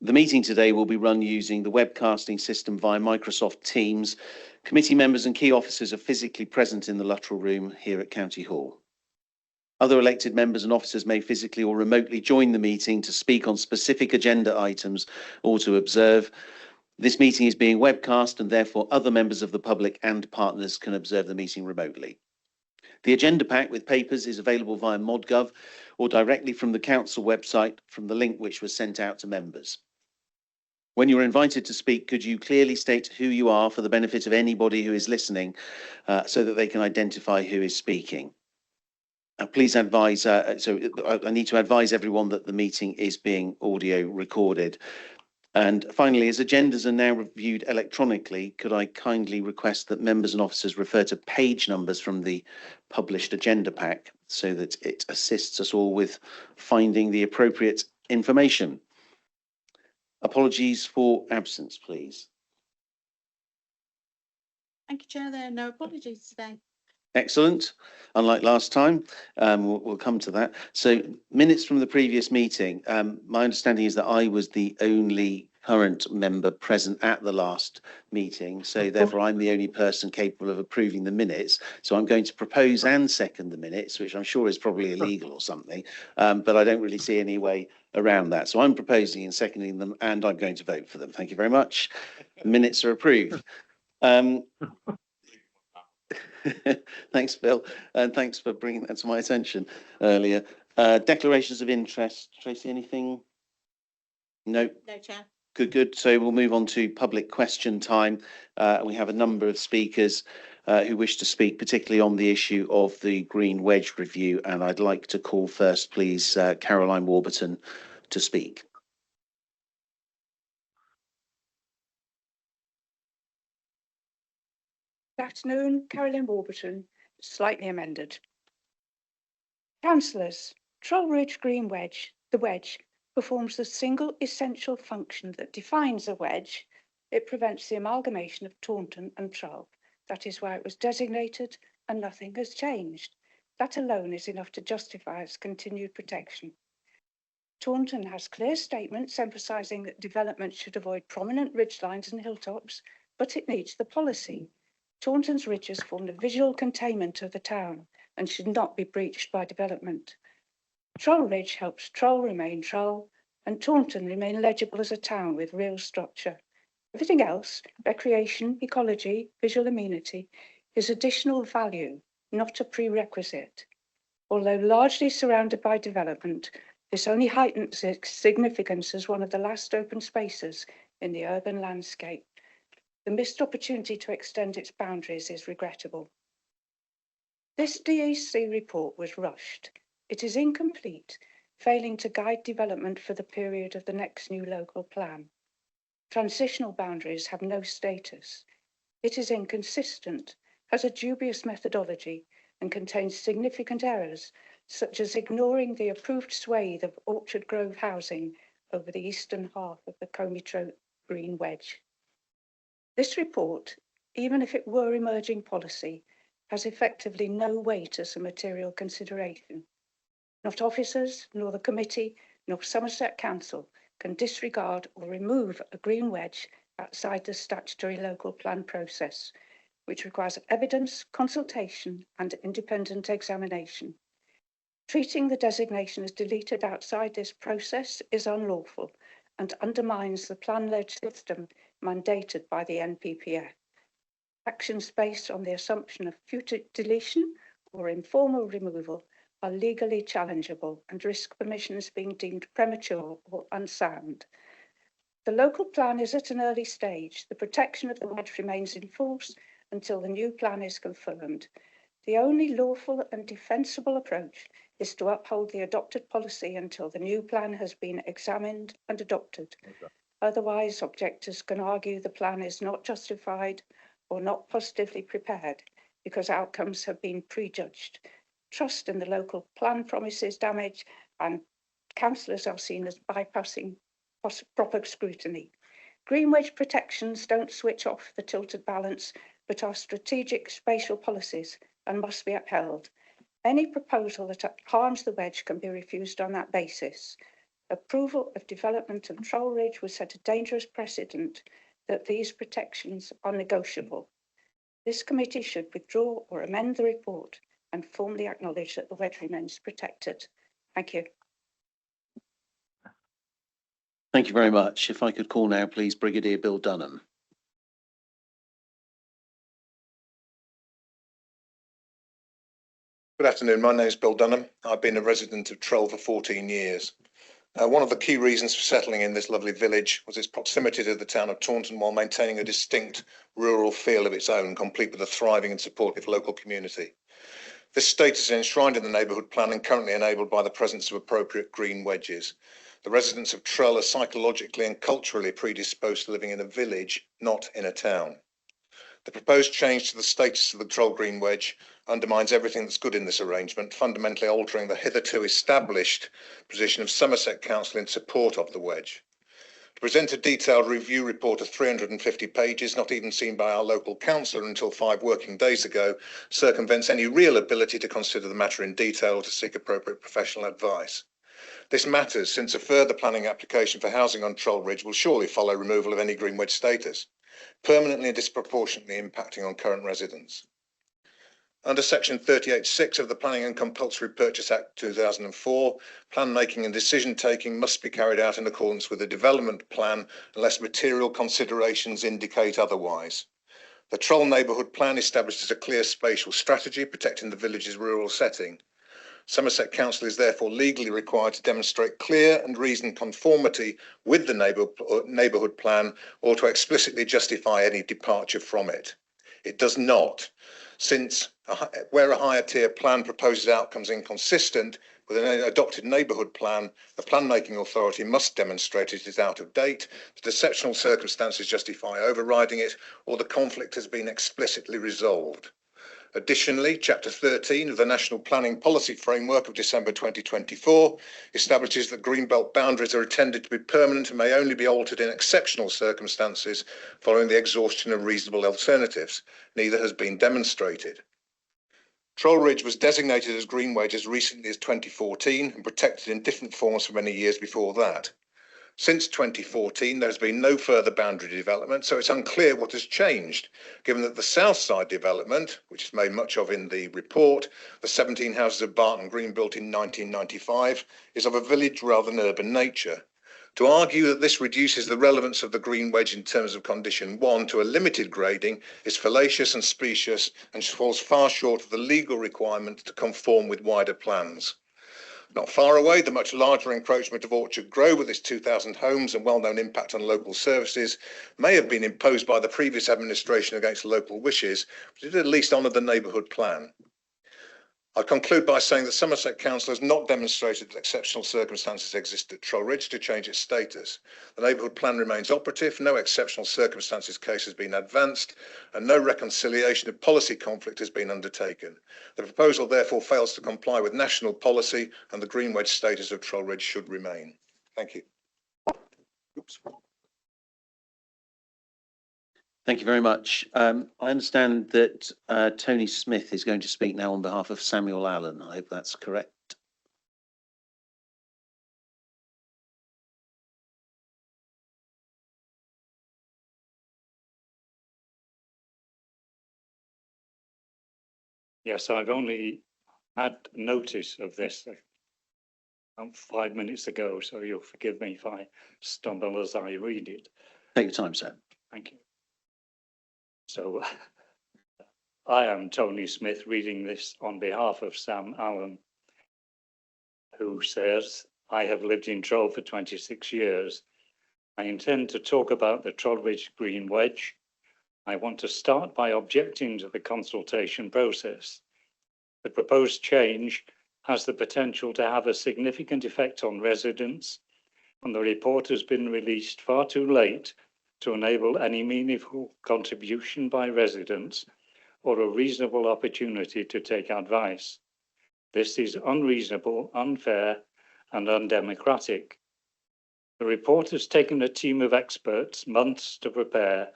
The meeting today will be run using the webcasting system via Microsoft Teams. Committee members and key officers are physically present in the Luttrell Room here at County Hall. Other elected members and officers may physically or remotely join the meeting to speak on specific agenda items or to observe. This meeting is being webcast and therefore other members of the public and partners can observe the meeting remotely. The agenda pack with papers is available via ModGov or directly from the council website from the link which was sent out to members. When you're invited to speak, could you clearly state who you are for the benefit of anybody who is listening so that they can identify who is speaking? Please advise, I need to advise everyone that the meeting is being audio recorded. And finally, as agendas are now reviewed electronically, could I kindly request that members and officers refer to page numbers from the published agenda pack so that it assists us all with finding the appropriate information. Apologies for absence, please. Thank you, Chair. There are no apologies today. Excellent. Unlike last time, we'll come to that. So minutes from the previous meeting, my understanding is that I was the only current member present at the last meeting. So therefore, I'm the only person capable of approving the minutes. So I'm going to propose and second the minutes, which I'm sure is probably illegal or something, but I don't really see any way around that. So I'm proposing and seconding them, and I'm going to vote for them. Thank you very much. The minutes are approved. Thanks, Bill, and thanks for bringing that to my attention earlier. Declarations of interest. Tracy, anything? No. No, Chair. Good. So we'll move on to public question time. We have a number of speakers who wish to speak, particularly on the issue of the Green Wedge review. And I'd like to call first, please, Caroline Warburton to speak. Good afternoon, Caroline Warburton, slightly amended. Councillors, Trollridge Green Wedge, the wedge, performs the single essential function that defines a wedge. It prevents the amalgamation of Taunton and Troll. That is why it was designated and nothing has changed. That alone is enough to justify its continued protection. Taunton has clear statements emphasising that development should avoid prominent ridgelines and hilltops, but it needs the policy. Taunton's ridges form the visual containment of the town and should not be breached by development. Trollridge helps Troll remain Troll and Taunton remain legible as a town with real structure. Everything else, recreation, ecology, visual amenity, is additional value, not a prerequisite. Although largely surrounded by development, this only heightens its significance as one of the last open spaces in the urban landscape. The missed opportunity to extend its boundaries is regrettable. This DEC report was rushed. It is incomplete, failing to guide development for the period of the next new local plan. Transitional boundaries have no status. It is inconsistent, has a dubious methodology, and contains significant errors, such as ignoring the approved swathe of Orchard Grove housing over the eastern half of the Comey Green Wedge. This report, even if it were emerging policy, has effectively no weight as a material consideration. Not officers, nor the committee, nor Somerset Council can disregard or remove a green wedge outside the statutory local plan process, which requires evidence, consultation, and independent examination. Treating the designation as deleted outside this process is unlawful and undermines the plan-led system mandated by the NPPF. Actions based on the assumption of future deletion or informal removal are legally challengeable and risk permissions being deemed premature or unsound. The local plan is at an early stage. The protection of the wedge remains in force until the new plan is confirmed. The only lawful and defensible approach is to uphold the adopted policy until the new plan has been examined and adopted. Okay. Otherwise, objectors can argue the plan is not justified or not positively prepared because outcomes have been prejudged. Trust in the local plan promises damage and councillors are seen as bypassing proper scrutiny. Green wedge protections don't switch off the tilted balance, but are strategic spatial policies and must be upheld. Any proposal that harms the wedge can be refused on that basis. Approval of development of Troll Ridge will set a dangerous precedent that these protections are negotiable. This committee should withdraw or amend the report and formally acknowledge that the wedge remains protected. Thank you. Thank you very much. If I could call now, please, Brigadier Bill Dunham. Good afternoon. My name is Bill Dunham. I've been a resident of Troll for 14 years. One of the key reasons for settling in this lovely village was its proximity to the town of Taunton while maintaining a distinct rural feel of its own, complete with a thriving and supportive local community. This status is enshrined in the neighbourhood plan and currently enabled by the presence of appropriate green wedges. The residents of Troll are psychologically and culturally predisposed to living in a village, not in a town. The proposed change to the status of the Troll Green Wedge undermines everything that's good in this arrangement, fundamentally altering the hitherto established position of Somerset Council in support of the wedge. To present a detailed review report of 350 pages, not even seen by our local councillor until 5 working days ago, circumvents any real ability to consider the matter in detail or to seek appropriate professional advice. This matters since a further planning application for housing on Troll Ridge will surely follow removal of any green wedge status, permanently and disproportionately impacting on current residents. Under Section 38(6) of the Planning and Compulsory Purchase Act 2004, plan making and decision taking must be carried out in accordance with the development plan unless material considerations indicate otherwise. The Troll Neighbourhood Plan establishes a clear spatial strategy protecting the village's rural setting. Somerset Council is therefore legally required to demonstrate clear and reasoned conformity with the neighbourhood plan or to explicitly justify any departure from it. It does not, since where a higher tier plan proposes outcomes inconsistent with an adopted neighbourhood plan, the plan making authority must demonstrate it is out of date, that exceptional circumstances justify overriding it, or the conflict has been explicitly resolved. Additionally, Chapter 13 of the National Planning Policy Framework of December 2024 establishes that greenbelt boundaries are intended to be permanent and may only be altered in exceptional circumstances following the exhaustion of reasonable alternatives. Neither has been demonstrated. Troll Ridge was designated as green wedge as recently as 2014 and protected in different forms for many years before that. Since 2014, there has been no further boundary development, so it's unclear what has changed, given that the south side development, which is made much of in the report, the 17 houses of Barton Green built in 1995, is of a village rather than urban nature. To argue that this reduces the relevance of the green wedge in terms of condition 1 to a limited grading is fallacious and specious and falls far short of the legal requirement to conform with wider plans. Not far away, the much larger encroachment of Orchard Grove with its 2,000 homes and well-known impact on local services may have been imposed by the previous administration against local wishes, but it at least honoured the neighbourhood plan. I conclude by saying that Somerset Council has not demonstrated that exceptional circumstances exist at Troll Ridge to change its status. The neighbourhood plan remains operative, no exceptional circumstances case has been advanced, and no reconciliation of policy conflict has been undertaken. The proposal therefore fails to comply with national policy, and the green wedge status of Troll Ridge should remain. Thank you. Oops. Thank you very much. I understand that Tony Smith is going to speak now on behalf of Samuel Allen. I hope that's correct. Yes, I've only had notice of this 5 minutes ago, so you'll forgive me if I stumble as I read it. Take your time, sir. Thank you. So I am Tony Smith reading this on behalf of Sam Allen, who says, I have lived in Troll for 26 years. I intend to talk about the Troll Ridge Green Wedge. I want to start by objecting to the consultation process. The proposed change has the potential to have a significant effect on residents, and the report has been released far too late to enable any meaningful contribution by residents or a reasonable opportunity to take advice. This is unreasonable, unfair, and undemocratic. The report has taken a team of experts months to prepare,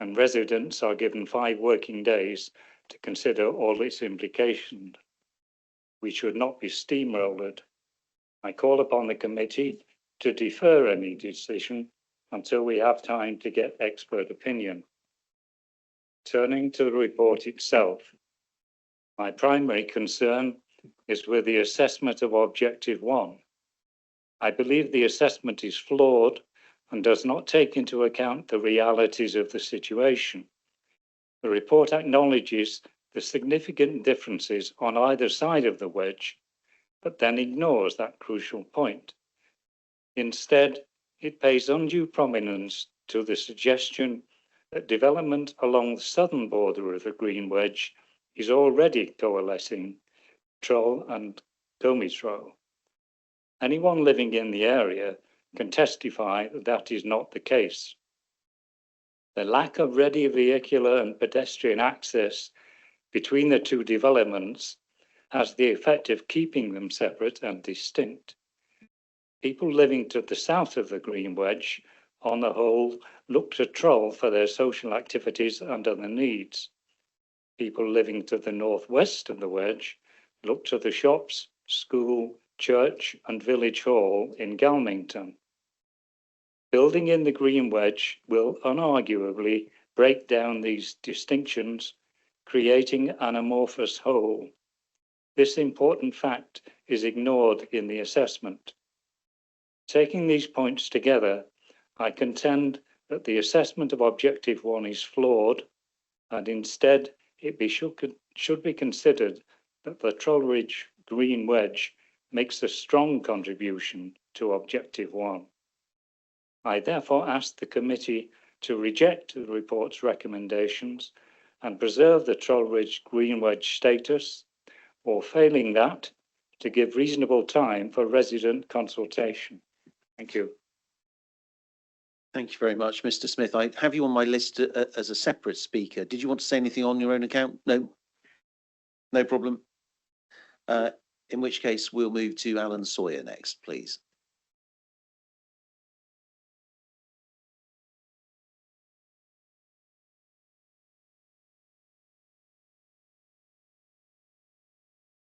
and residents are given 5 working days to consider all its implications. We should not be steamrolled. I call upon the committee to defer any decision until we have time to get expert opinion. Turning to the report itself, my primary concern is with the assessment of Objective 1. I believe the assessment is flawed and does not take into account the realities of the situation. The report acknowledges the significant differences on either side of the wedge, but then ignores that crucial point. Instead, it pays undue prominence to the suggestion that development along the southern border of the Green Wedge is already coalescing Troll and Gomitro. Anyone living in the area can testify that that is not the case. The lack of ready vehicular and pedestrian access between the two developments has the effect of keeping them separate and distinct. People living to the south of the Green Wedge, on the whole, look to Troll for their social activities and other needs. People living to the northwest of the wedge look to the shops, school, church and village hall in Galmington. Building in the Green Wedge will unarguably break down these distinctions, creating an amorphous whole. This important fact is ignored in the assessment. Taking these points together, I contend that the assessment of Objective 1 is flawed, and instead should be considered that the Trollridge Green Wedge makes a strong contribution to Objective 1. I therefore ask the committee to reject the report's recommendations and preserve the Trollridge Green Wedge status, or failing that, to give reasonable time for resident consultation. Thank you. Thank you very much, Mr. Smith. I have you on my list as a separate speaker. Did you want to say anything on your own account? No? No problem. In which case, we'll move to Alan Sawyer next, please.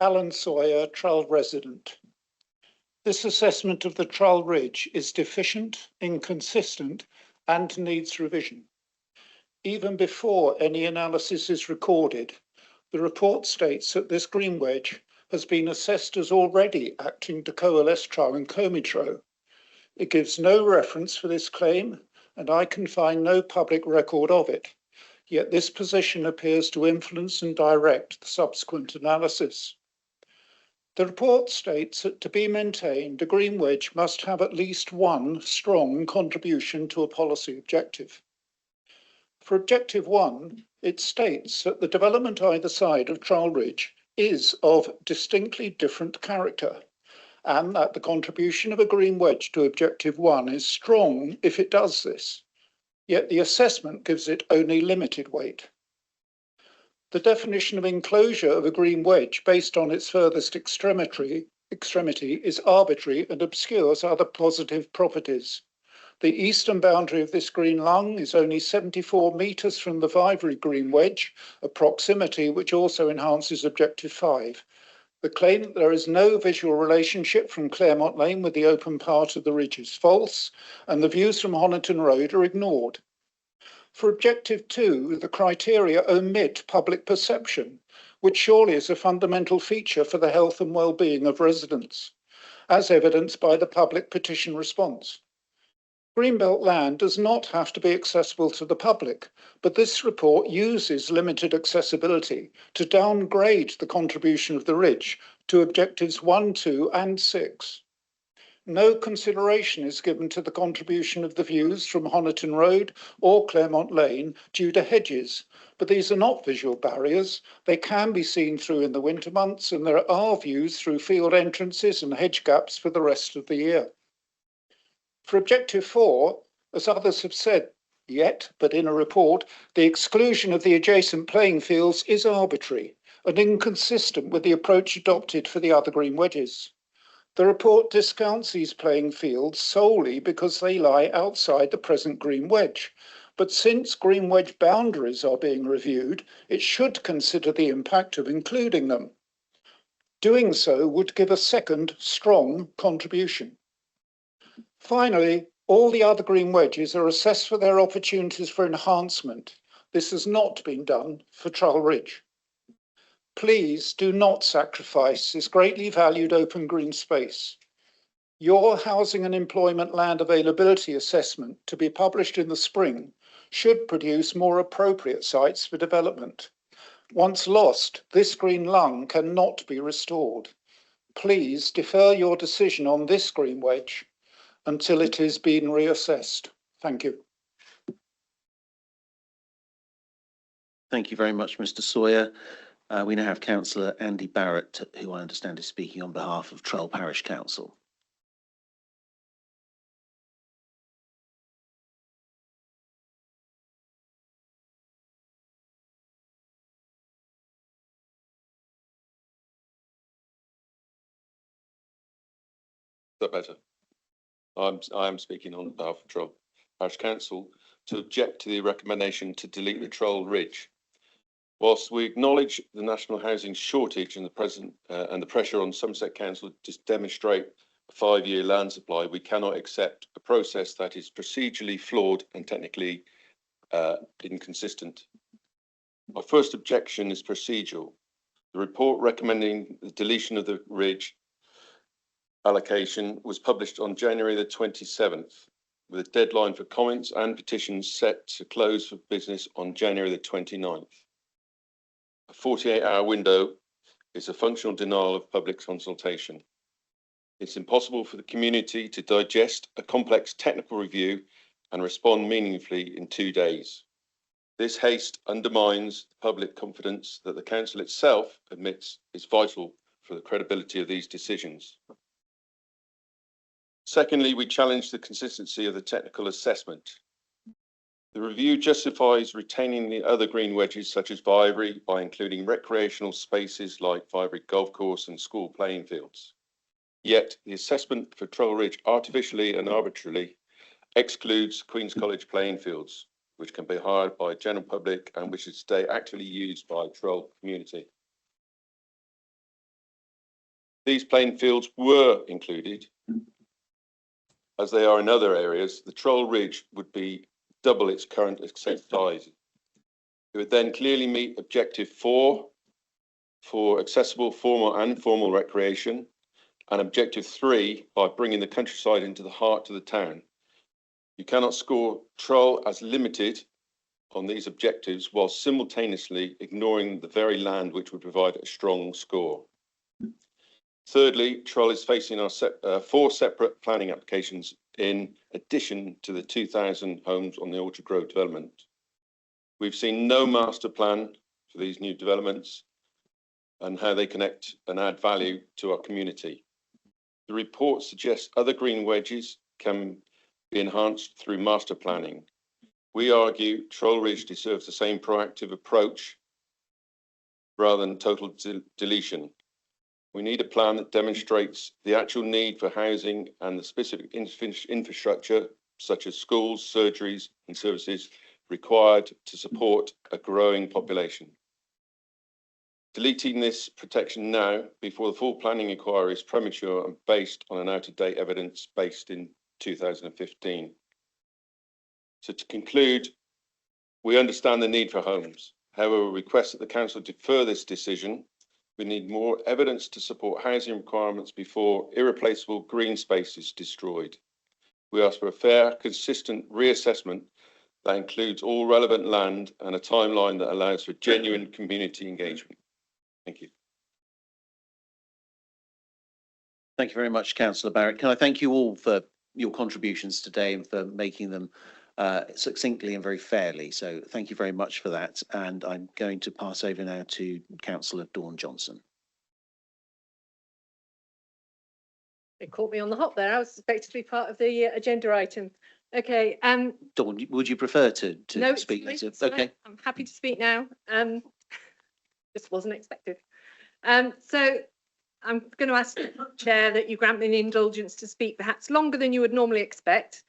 Alan Sawyer, Trull resident. This assessment of the Trull Ridge is deficient, inconsistent, and needs revision. Even before any analysis is recorded, the report states that this Green Wedge has been assessed as already acting to coalesce Trull and Gomitro. It gives no reference for this claim, and I can find no public record of it. Yet this position appears to influence and direct the subsequent analysis. The report states that to be maintained, a Green Wedge must have at least one strong contribution to a policy objective. For Objective 1, it states that the development either side of Trull Ridge is of distinctly different character, and that the contribution of a Green Wedge to Objective 1 is strong if it does this, yet the assessment gives it only limited weight. The definition of enclosure of a Green Wedge based on its furthest extremity is arbitrary and obscures other positive properties. The eastern boundary of this green lung is only 74 metres from the Vivery Green Wedge, a proximity which also enhances Objective 5. The claim that there is no visual relationship from Claremont Lane with the open part of the ridge is false, and the views from Honiton Road are ignored. For Objective 2, the criteria omit public perception, which surely is a fundamental feature for the health and well-being of residents, as evidenced by the public petition response. Greenbelt land does not have to be accessible to the public, but this report uses limited accessibility to downgrade the contribution of the ridge to Objectives 1, 2 and 6. No consideration is given to the contribution of the views from Honiton Road or Claremont Lane due to hedges, but these are not visual barriers. They can be seen through in the winter months, and there are views through field entrances and hedge gaps for the rest of the year. For Objective 4, as others have said but in a report, the exclusion of the adjacent playing fields is arbitrary and inconsistent with the approach adopted for the other Green Wedges. The report discounts these playing fields solely because they lie outside the present Green Wedge. But since Green Wedge boundaries are being reviewed, it should consider the impact of including them. Doing so would give a second strong contribution. Finally, all the other green wedges are assessed for their opportunities for enhancement. This has not been done for Trull Ridge. Please do not sacrifice this greatly valued open green space. Your housing and employment land availability assessment, to be published in the spring, should produce more appropriate sites for development. Once lost, this green lung cannot be restored. Please defer your decision on this green wedge until it has been reassessed. Thank you. Thank you very much, Mr. Sawyer. We now have Councillor Andy Barrett, who I understand is speaking on behalf of Trull Parish Council. Is that better? I'm speaking on behalf of Trull Parish Council to object to the recommendation to delete the Trull Ridge. Whilst we acknowledge the national housing shortage and the pressure on Somerset Council to demonstrate a 5-year land supply, we cannot accept a process that is procedurally flawed and technically inconsistent. My first objection is procedural. The report recommending the deletion of the ridge allocation was published on January the 27th, with a deadline for comments and petitions set to close for business on January the 29th. A 48-hour window is a functional denial of public consultation. It's impossible for the community to digest a complex technical review and respond meaningfully in 2 days. This haste undermines the public confidence that the council itself admits is vital for the credibility of these decisions. Secondly, we challenge the consistency of the technical assessment. The review justifies retaining the other green wedges such as Vivery by including recreational spaces like Vivery Golf Course and school playing fields. Yet the assessment for Trull Ridge artificially and arbitrarily excludes Queen's College playing fields, which can be hired by general public and which is today actively used by Trull community. These playing fields were included. As they are in other areas, the Trull Ridge would be double its current access size. It would then clearly meet objective 4 for accessible formal and informal recreation, and objective 3 by bringing the countryside into the heart of the town. You cannot score Trull as limited on these objectives while simultaneously ignoring the very land which would provide a strong score. Thirdly, Trull is facing our 4 separate planning applications in addition to the 2,000 homes on the Orchard Grove development. We've seen no master plan for these new developments and how they connect and add value to our community. The report suggests other green wedges can be enhanced through master planning. We argue Trull Ridge deserves the same proactive approach rather than total deletion. We need a plan that demonstrates the actual need for housing and the specific infrastructure, such as schools, surgeries and services required to support a growing population. Deleting this protection now before the full planning inquiry is premature and based on an out-of-date evidence based in 2015. So to conclude, we understand the need for homes. However, we request that the council defer this decision. We need more evidence to support housing requirements before irreplaceable green space is destroyed. We ask for a fair, consistent reassessment that includes all relevant land and a timeline that allows for genuine community engagement. Thank you. Thank you very much, Councillor Barrett. Can I thank you all for your contributions today and for making them succinctly and very fairly. So thank you very much for that. And I'm going to pass over now to Councillor Dawn Johnson. It caught me on the hop there. I was expected to be part of the agenda item. Okay. Dawn, would you prefer to no, speak later? Fine. Okay. I'm happy to speak now. This wasn't expected. So I'm going to ask the Chair that you grant me the indulgence to speak perhaps longer than you would normally expect,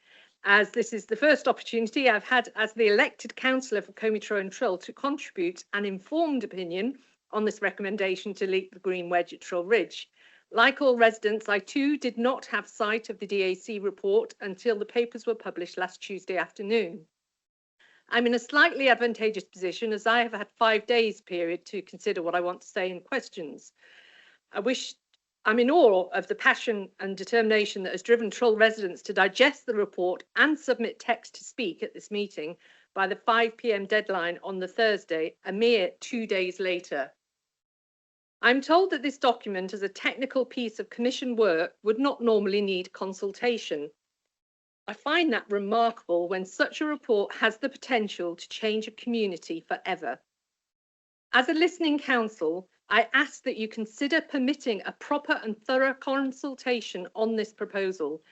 as this is the first opportunity I've had as the elected councillor for Comey Trow and Trull to contribute an informed opinion on this recommendation to delete the green wedge at Trull Ridge. Like all residents, I too did not have sight of the DAC report until the papers were published last Tuesday afternoon. I'm in a slightly advantageous position as I have had 5 days period to consider what I want to say in questions. I'm in awe of the passion and determination that has driven Trull residents to digest the report and submit text to speak at this meeting by the 5 p.m. deadline on the Thursday, a mere 2 days later. I'm told that this document, as a technical piece of commission work, would not normally need consultation. I find that remarkable when such a report has the potential to change a community forever. As a listening council, I ask that you consider permitting a proper and thorough consultation on this proposal,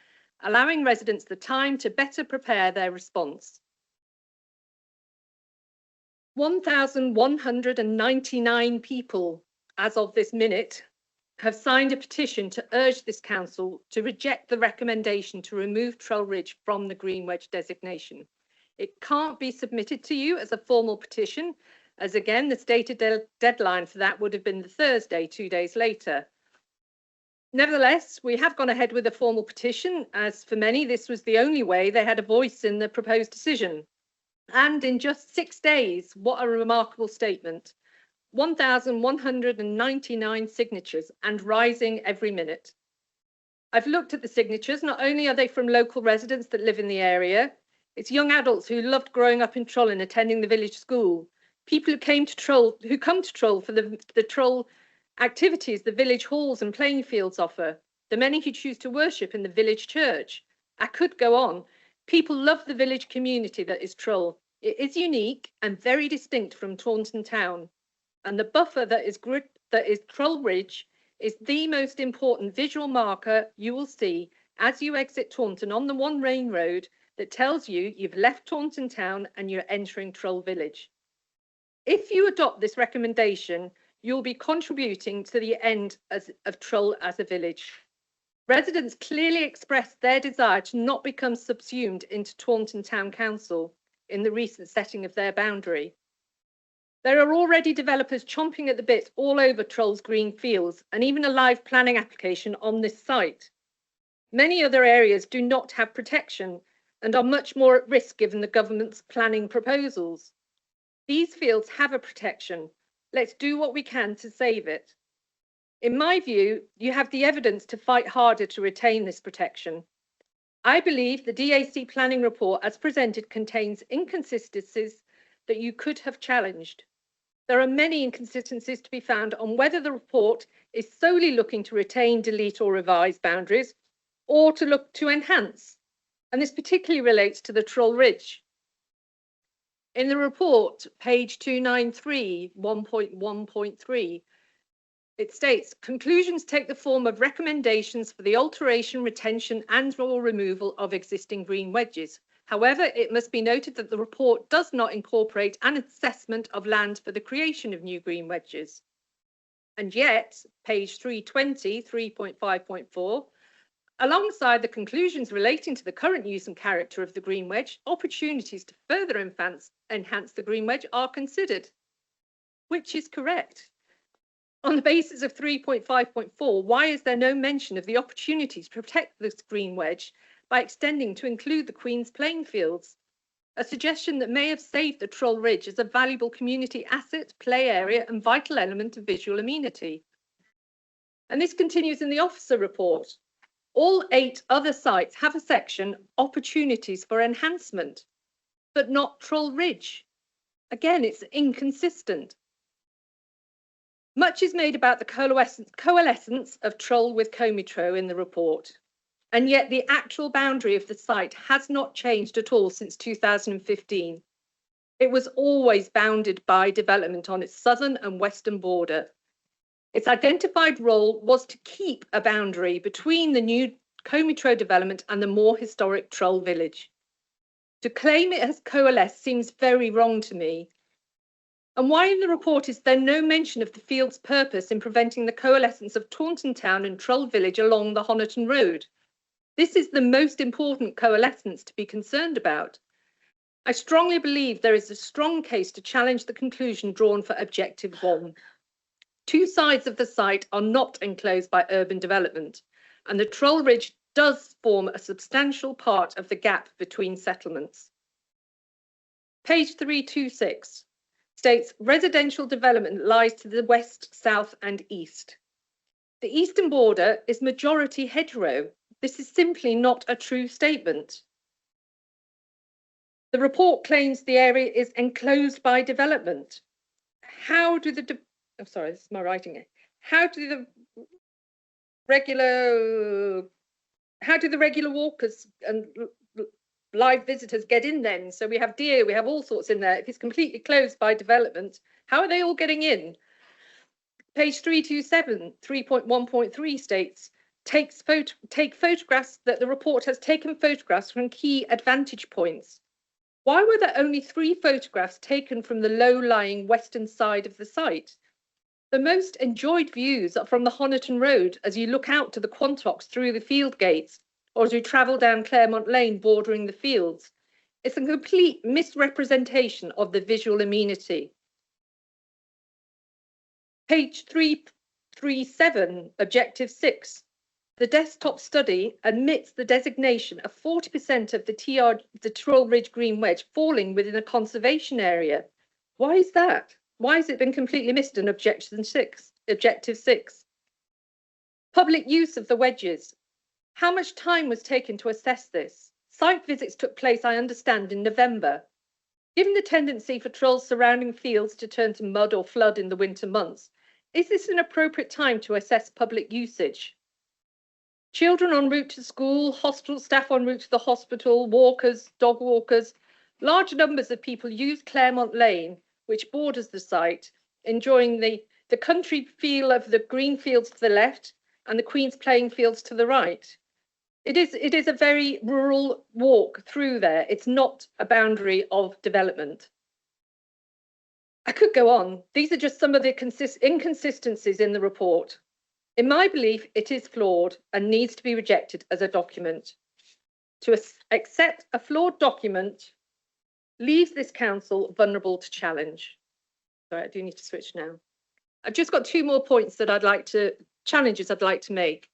allowing residents the time to better prepare their response. 1,199 people, as of this minute, have signed a petition to urge this council to reject the recommendation to remove Trull Ridge from the Green Wedge designation. It can't be submitted to you as a formal petition, as again, the stated deadline for that would have been the Thursday, 2 days later. Nevertheless, we have gone ahead with a formal petition, as for many, this was the only way they had a voice in the proposed decision. And in just 6 days, what a remarkable statement. 1,199 signatures and rising every minute. I've looked at the signatures. Not only are they from local residents that live in the area, it's young adults who loved growing up in Trull and attending the village school. People who come to Trull for the Trull activities the village halls and playing fields offer. The many who choose to worship in the village church. I could go on. People love the village community that is Trull. It is unique and very distinct from Taunton town. And the buffer that is Trull Ridge is the most important visual marker you will see as you exit Taunton on the One Rain Road that tells you you've left Taunton town and you're entering Trull village. If you adopt this recommendation, you'll be contributing to the end of Trull as a village. Residents clearly expressed their desire to not become subsumed into Taunton Town Council in the recent setting of their boundary. There are already developers chomping at the bit all over Trull's green fields and even a live planning application on this site. Many other areas do not have protection and are much more at risk given the government's planning proposals. These fields have a protection. Let's do what we can to save it. In my view, you have the evidence to fight harder to retain this protection. I believe the DAC planning report as presented contains inconsistencies that you could have challenged. There are many inconsistencies to be found on whether the report is solely looking to retain, delete or revise boundaries or to look to enhance. And this particularly relates to the Trull Ridge. In the report, page 293, 1.1.3, it states, conclusions take the form of recommendations for the alteration, retention and or removal of existing green wedges. However, it must be noted that the report does not incorporate an assessment of land for the creation of new green wedges. And yet, page 320, 3.5.4, alongside the conclusions relating to the current use and character of the green wedge, opportunities to further enhance the green wedge are considered. Which is correct? On the basis of 3.5.4, why is there no mention of the opportunities to protect this green wedge by extending to include the Queen's playing fields? A suggestion that may have saved the Trull Ridge as a valuable community asset, play area and vital element of visual amenity. And this continues in the officer report. All 8 other sites have a section, opportunities for enhancement, but not Trull Ridge. Again, it's inconsistent. Much is made about the coalescence of Trull with Comitro in the report, and yet the actual boundary of the site has not changed at all since 2015. It was always bounded by development on its southern and western border. Its identified role was to keep a boundary between the new Comitro development and the more historic Trull village. To claim it has coalesced seems very wrong to me. And why in the report is there no mention of the field's purpose in preventing the coalescence of Taunton Town and Trull village along the Honiton Road? This is the most important coalescence to be concerned about. I strongly believe there is a strong case to challenge the conclusion drawn for objective 1. Two sides of the site are not enclosed by urban development, and the Troll Ridge does form a substantial part of the gap between settlements. Page 326 states residential development lies to the west, south and east. The eastern border is majority hedgerow. This is simply not a true statement. The report claims the area is enclosed by development. How do the sorry, this is my writing. How do the regular walkers and live visitors get in then? So we have deer, we have all sorts in there. If it's completely closed by development, how are they all getting in? Page 327, 3.1.3 states, take photographs that the report has taken photographs from key advantage points. Why were there only 3 photographs taken from the low-lying western side of the site? The most enjoyed views are from the Honiton Road as you look out to the Quantocks through the field gates, or as you travel down Claremont Lane bordering the fields. It's a complete misrepresentation of the visual amenity. Page 337, Objective 6. The desktop study admits the designation of 40% of the Troll Ridge Green Wedge falling within a conservation area. Why is that? Why has it been completely missed in Objective 6? Public use of the wedges. How much time was taken to assess this? Site visits took place, I understand, in November. Given the tendency for trolls surrounding fields to turn to mud or flood in the winter months, is this an appropriate time to assess public usage? Children en route to school, hospital staff en route to the hospital, walkers, dog walkers, large numbers of people use Claremont Lane, which borders the site, enjoying the country feel of the green fields to the left and the Queen's playing fields to the right. It is a very rural walk through there. It's not a boundary of development. I could go on. These are just some of the inconsistencies in the report. In my belief, it is flawed and needs to be rejected as a document. To accept a flawed document leaves this council vulnerable to challenge. Sorry, I do need to switch now. I've just got 2 more points that challenges I'd like to make.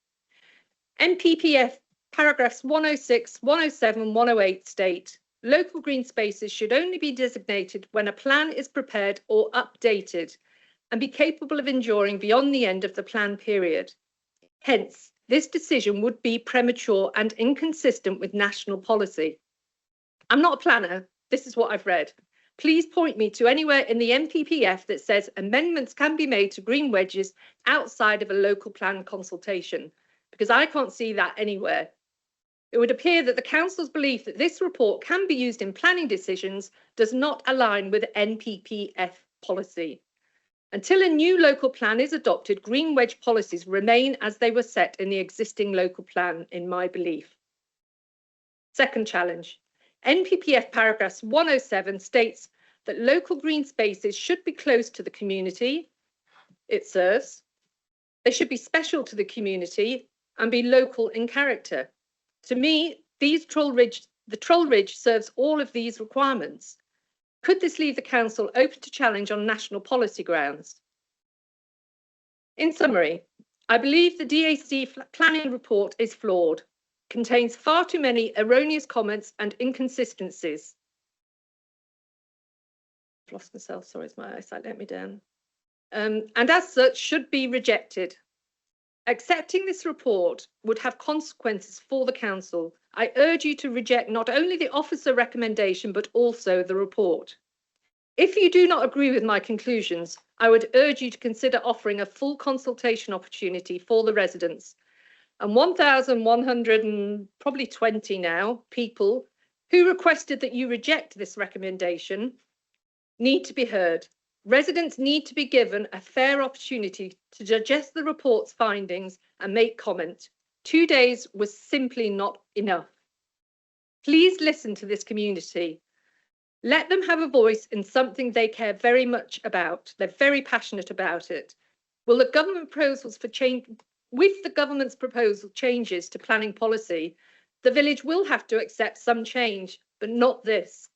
NPPF paragraphs 106, 107, 108 state, local green spaces should only be designated when a plan is prepared or updated and be capable of enduring beyond the end of the plan period. Hence, this decision would be premature and inconsistent with national policy. I'm not a planner. This is what I've read. Please point me to anywhere in the NPPF that says amendments can be made to green wedges outside of a local plan consultation, because I can't see that anywhere. It would appear that the council's belief that this report can be used in planning decisions does not align with NPPF policy. Until a new local plan is adopted, green wedge policies remain as they were set in the existing local plan, in my belief. Second challenge. NPPF paragraph 107 states that local green spaces should be close to the community it serves. They should be special to the community and be local in character. To me, the Troll Ridge serves all of these requirements. Could this leave the council open to challenge on national policy grounds? In summary, I believe the DAC planning report is flawed, contains far too many erroneous comments and inconsistencies. I've lost myself, sorry, it's my eyesight let me down. And as such should be rejected. Accepting this report would have consequences for the council. I urge you to reject not only the officer recommendation, but also the report. If you do not agree with my conclusions, I would urge you to consider offering a full consultation opportunity for the residents and 1,120 now people who requested that you reject this recommendation need to be heard. Residents need to be given a fair opportunity to digest the report's findings and make comment. 2 days was simply not enough. Please listen to this community. Let them have a voice in something they care very much about. They're very passionate about it. Will the government proposals for change, with the government's proposal changes to planning policy, the village will have to accept some change, but not this.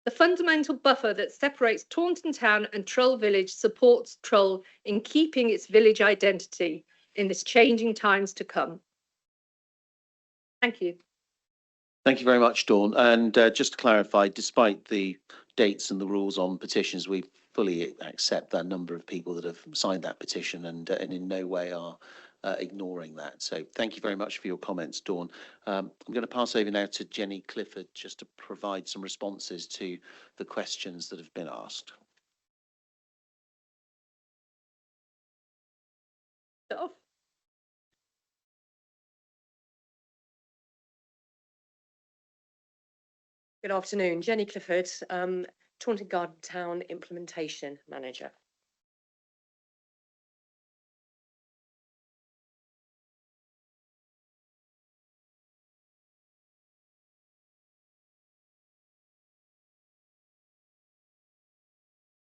The fundamental buffer that separates Taunton Town and Trull Village supports Trull in keeping its village identity in this changing times to come. Thank you. Thank you very much, Dawn. And just to clarify, despite the dates and the rules on petitions, we fully accept that number of people that have signed that petition and in no way are ignoring that. So thank you very much for your comments, Dawn. I'm going to pass over now to Jenny Clifford just to provide some responses to the questions that have been asked. Off. Good afternoon, Jenny Clifford, Taunton Garden Town Implementation Manager.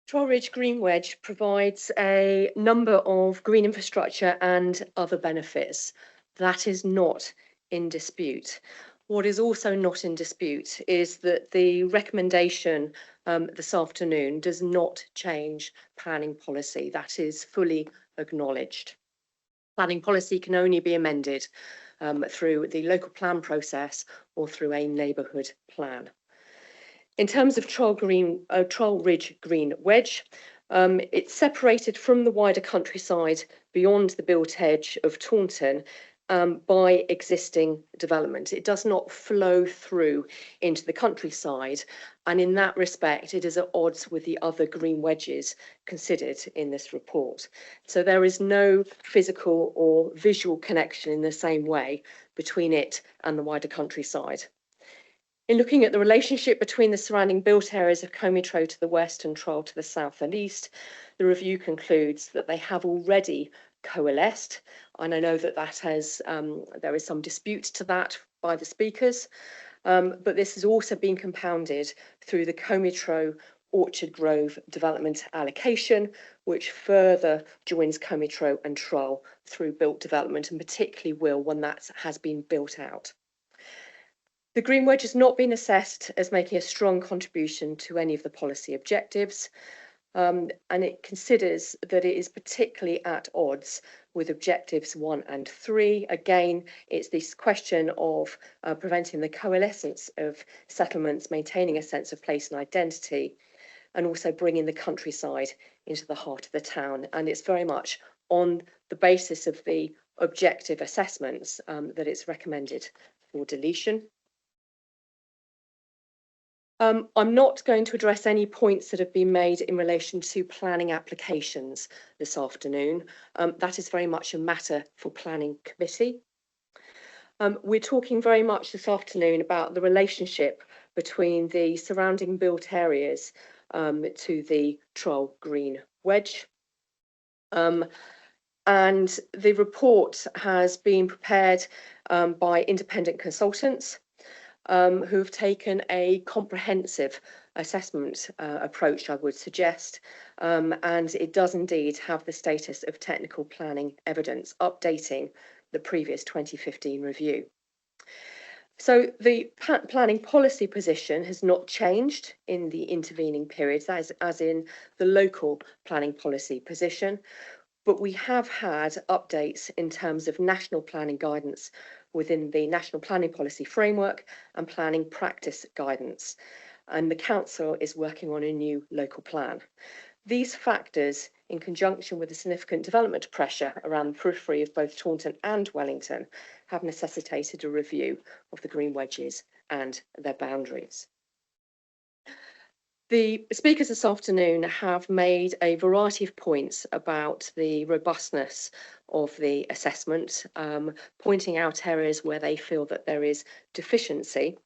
Trull Ridge Green Wedge provides a number of green infrastructure and other benefits. That is not in dispute. What is also not in dispute is that the recommendation this afternoon does not change planning policy. That is fully acknowledged. Planning policy can only be amended through the local plan process or through a neighbourhood plan. In terms of Trull Ridge Green Wedge, it's separated from the wider countryside beyond the built edge of Taunton by existing development. It does not flow through into the countryside, and in that respect it is at odds with the other green wedges considered in this report. So there is no physical or visual connection in the same way between it and the wider countryside. In looking at the relationship between the surrounding built areas of Comitro to the west and Trull to the south and east, the review concludes that they have already coalesced, and I know that there is some dispute to that by the speakers, but this has also been compounded through the Comitro Orchard Grove development allocation, which further joins Comitro and Trull through built development, and particularly will when that has been built out. The Green Wedge has not been assessed as making a strong contribution to any of the policy objectives, and it considers that it is particularly at odds with objectives 1 and 3. Again, it's this question of preventing the coalescence of settlements, maintaining a sense of place and identity, and also bringing the countryside into the heart of the town. And it's very much on the basis of the objective assessments that it's recommended for deletion. I'm not going to address any points that have been made in relation to planning applications this afternoon. That is very much a matter for planning committee. We're talking very much this afternoon about the relationship between the surrounding built areas to the Trull Green Wedge. And the report has been prepared by independent consultants who have taken a comprehensive assessment approach, I would suggest, and it does indeed have the status of technical planning evidence, updating the previous 2015 review. So the planning policy position has not changed in the intervening periods, as in the local planning policy position, but we have had updates in terms of national planning guidance within the National Planning Policy Framework and planning practice guidance. And the Council is working on a new local plan. These factors, in conjunction with the significant development pressure around the periphery of both Taunton and Wellington, have necessitated a review of the green wedges and their boundaries. The speakers this afternoon have made a variety of points about the robustness of the assessment, pointing out areas where they feel that there is deficiency.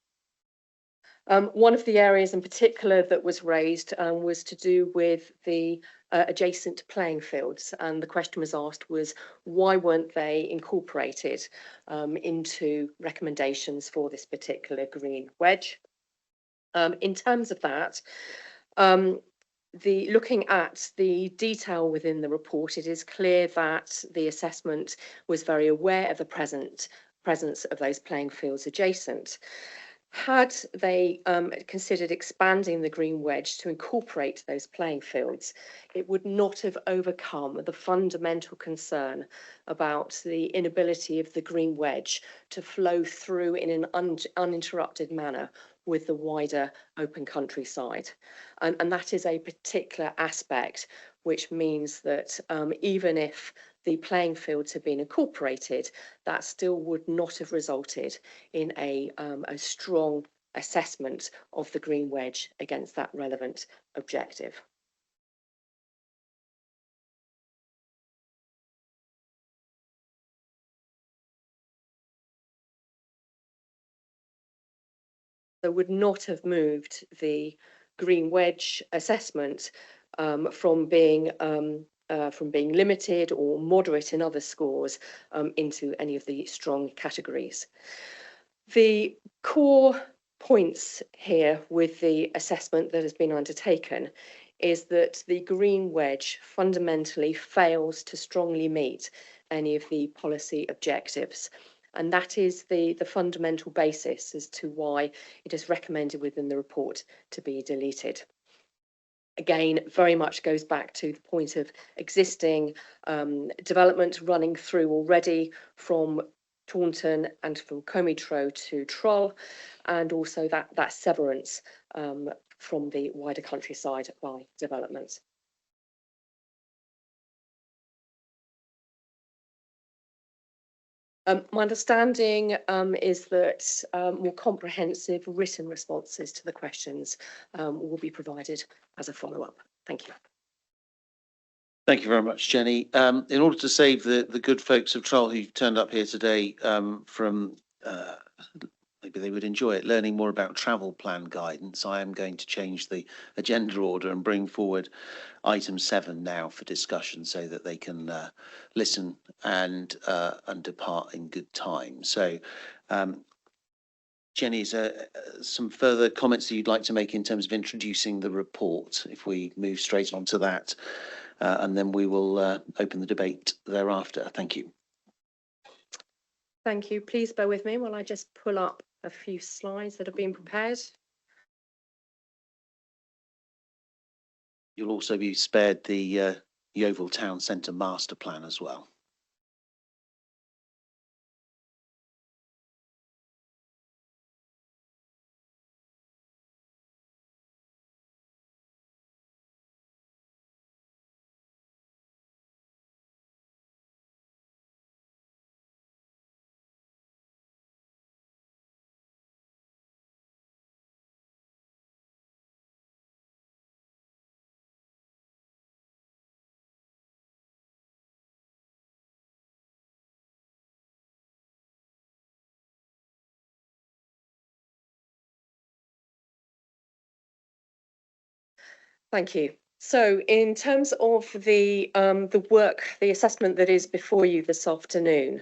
One of the areas in particular that was raised was to do with the adjacent playing fields, and the question was asked was why weren't they incorporated into recommendations for this particular green wedge. In terms of that, looking at the detail within the report, it is clear that the assessment was very aware of the presence of those playing fields adjacent. Had they considered expanding the green wedge to incorporate those playing fields, it would not have overcome the fundamental concern about the inability of the green wedge to flow through in an uninterrupted manner with the wider open countryside. And that is a particular aspect which means that even if the playing fields have been incorporated, that still would not have resulted in a strong assessment of the green wedge against that relevant objective. So would not have moved the green wedge assessment from being limited or moderate in other scores into any of the strong categories. The core points here with the assessment that has been undertaken is that the green wedge fundamentally fails to strongly meet any of the policy objectives. And that is the fundamental basis as to why it is recommended within the report to be deleted. Again, very much goes back to the point of existing development running through already from Taunton and from Comitro to Trull, and also that severance from the wider countryside by development. My understanding is that more comprehensive written responses to the questions will be provided as a follow-up. Thank you. Thank you very much, Jenny. In order to save the good folks of Trull who've turned up here today from maybe they would enjoy it, learning more about travel plan guidance, I am going to change the agenda order and bring forward item 7 now for discussion so that they can listen and depart in good time. So, Jenny, is there some further comments that you'd like to make in terms of introducing the report, if we move straight on to that, and then we will open the debate thereafter. Thank you. Thank you. Please bear with me while I just pull up a few slides that have been prepared. You'll also be spared the Yeovil Town Centre master plan as well. Thank you. So in terms of the work, the assessment that is before you this afternoon,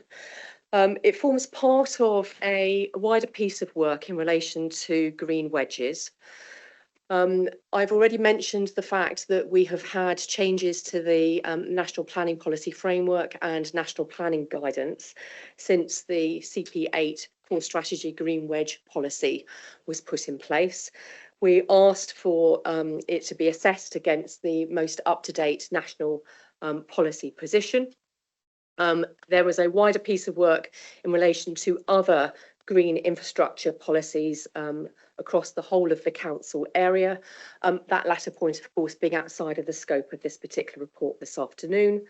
it forms part of a wider piece of work in relation to green wedges. I've already mentioned the fact that we have had changes to the National Planning Policy Framework and National Planning Guidance since the CP8 Core Strategy Green Wedge Policy was put in place. We asked for it to be assessed against the most up-to-date national policy position. There was a wider piece of work in relation to other green infrastructure policies across the whole of the council area. That latter point, of course, being outside of the scope of this particular report this afternoon.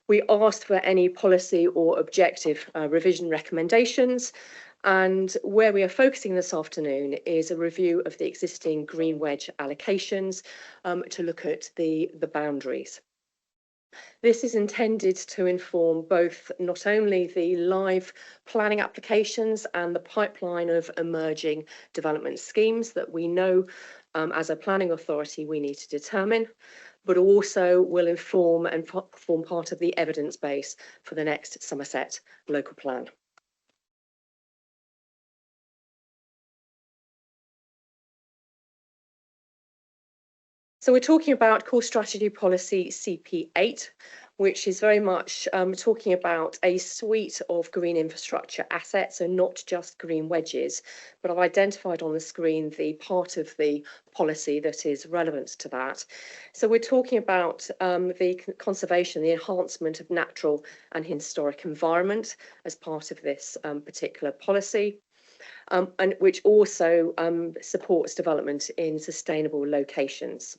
We asked for any policy or objective revision recommendations. And where we are focusing this afternoon is a review of the existing green wedge allocations to look at the boundaries. This is intended to inform both not only the live planning applications and the pipeline of emerging development schemes that we know as a planning authority we need to determine, but also will inform and form part of the evidence base for the next Somerset local plan. So we're talking about Core Strategy Policy CP8, which is very much talking about a suite of green infrastructure assets, and not just green wedges, but I've identified on the screen the part of the policy that is relevant to that. So we're talking about the conservation, the enhancement of natural and historic environment as part of this particular policy. And which also supports development in sustainable locations.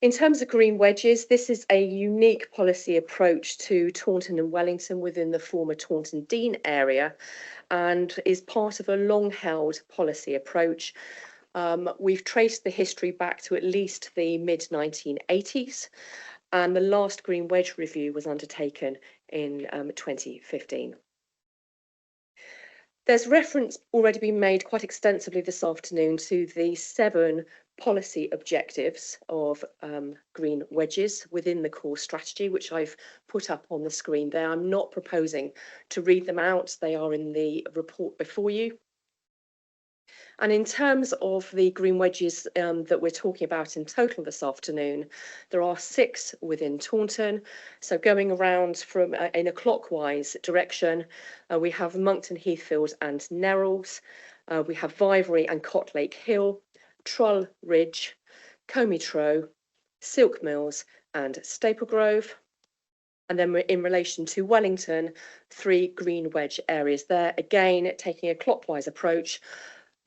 In terms of green wedges, this is a unique policy approach to Taunton and Wellington within the former Taunton Deane area, and is part of a long-held policy approach. We've traced the history back to at least the mid-1980s, and the last green wedge review was undertaken in 2015. There's reference already been made quite extensively this afternoon to the 7 policy objectives of green wedges within the core strategy, which I've put up on the screen there. I'm not proposing to read them out. They are in the report before you. And in terms of the green wedges that we're talking about in total this afternoon, there are 6 within Taunton. So going around from in a clockwise direction, we have Monkton Heathfield and Nerrells. We have Vivery and Cotlake Hill, Trull Ridge, Comitro, Silk Mills and Staplegrove. And then we're in relation to Wellington, 3 green wedge areas there, again taking a clockwise approach.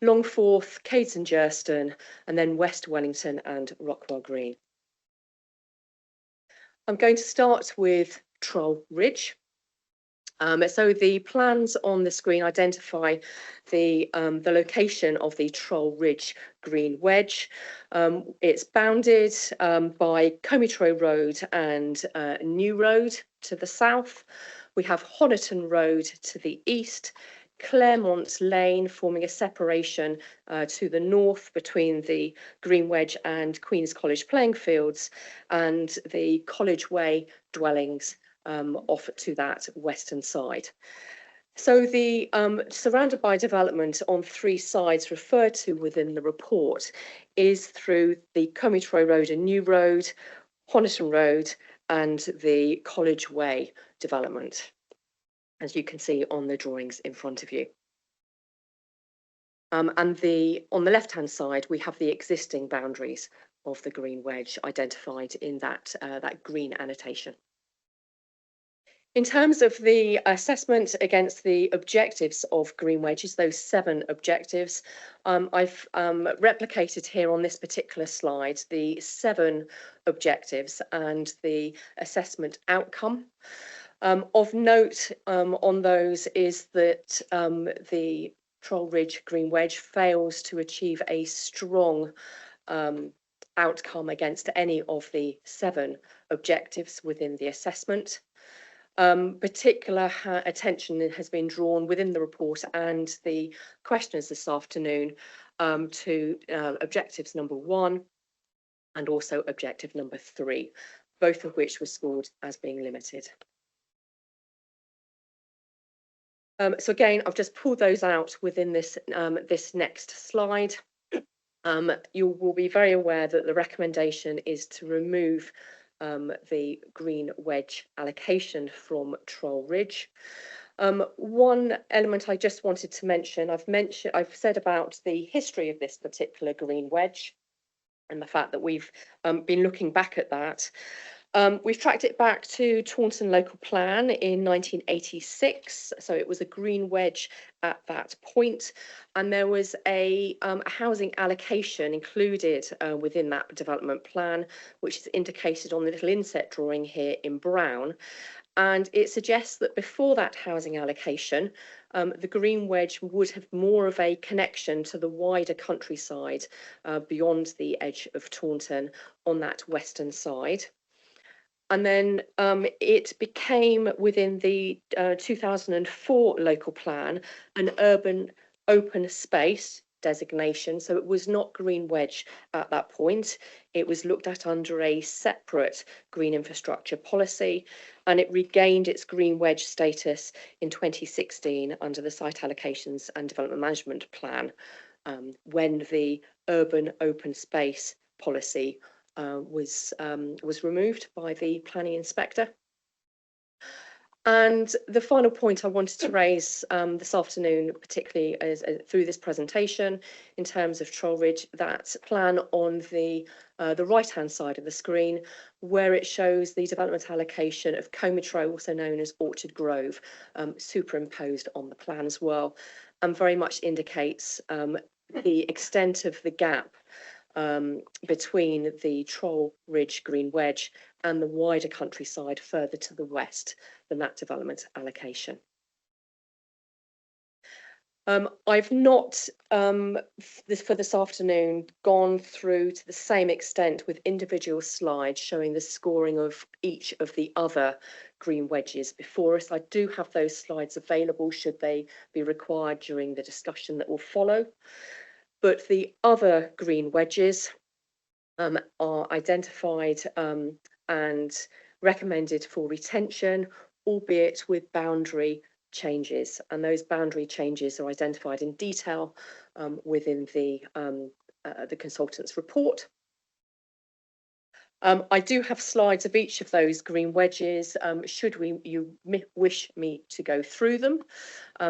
Longforth, Cades and Jerston, and then West Wellington and Rockwell Green. I'm going to start with Trull Ridge. So the plans on the screen identify the location of the Trull Ridge Green Wedge. It's bounded by Comitro Road and New Road to the south. We have Honiton Road to the east, Claremont Lane forming a separation to the north between the Green Wedge and Queen's College playing fields, and the College Way dwellings off to that western side. So the surrounded by development on 3 sides referred to within the report is through the Comitro Road and New Road, Honiton Road and the College Way development, as you can see on the drawings in front of you. And on the left-hand side, we have the existing boundaries of the Green Wedge identified in that green annotation. In terms of the assessment against the objectives of green wedges, those 7 objectives, I've replicated here on this particular slide the 7 objectives and the assessment outcome. Of note on those is that the Trull Ridge Green Wedge fails to achieve a strong outcome against any of the 7 objectives within the assessment. Particular attention has been drawn within the report and the questioners this afternoon to objectives number 1 and also objective number 3, both of which were scored as being limited. So again, I've just pulled those out within this this next slide. You will be very aware that the recommendation is to remove the green wedge allocation from Trull Ridge. One element I just wanted to mention, I've said about the history of this particular green wedge and the fact that we've been looking back at that. We've tracked it back to Taunton Local Plan in 1986, so it was a green wedge at that point, and there was a housing allocation included within that development plan, which is indicated on the little inset drawing here in brown, and it suggests that before that housing allocation, the green wedge would have more of a connection to the wider countryside beyond the edge of Taunton on that western side. And then it became, within the 2004 local plan, an urban open space designation. So it was not green wedge at that point. It was looked at under a separate green infrastructure policy, and it regained its green wedge status in 2016 under the Site Allocations and Development Management Plan, when the urban open space policy was removed by the planning inspector. And the final point I wanted to raise this afternoon, particularly through this presentation, in terms of Troll Ridge, that plan on the right-hand side of the screen, where it shows the development allocation of Cometro, also known as Orchard Grove, superimposed on the plan as well, and very much indicates the extent of the gap between the Troll Ridge Green Wedge and the wider countryside further to the west than that development allocation. I've not, for this afternoon, gone through to the same extent with individual slides showing the scoring of each of the other green wedges before us. I do have those slides available should they be required during the discussion that will follow. But the other green wedges are identified and recommended for retention, albeit with boundary changes. And those boundary changes are identified in detail within the consultant's report. I do have slides of each of those green wedges, should you wish me to go through them.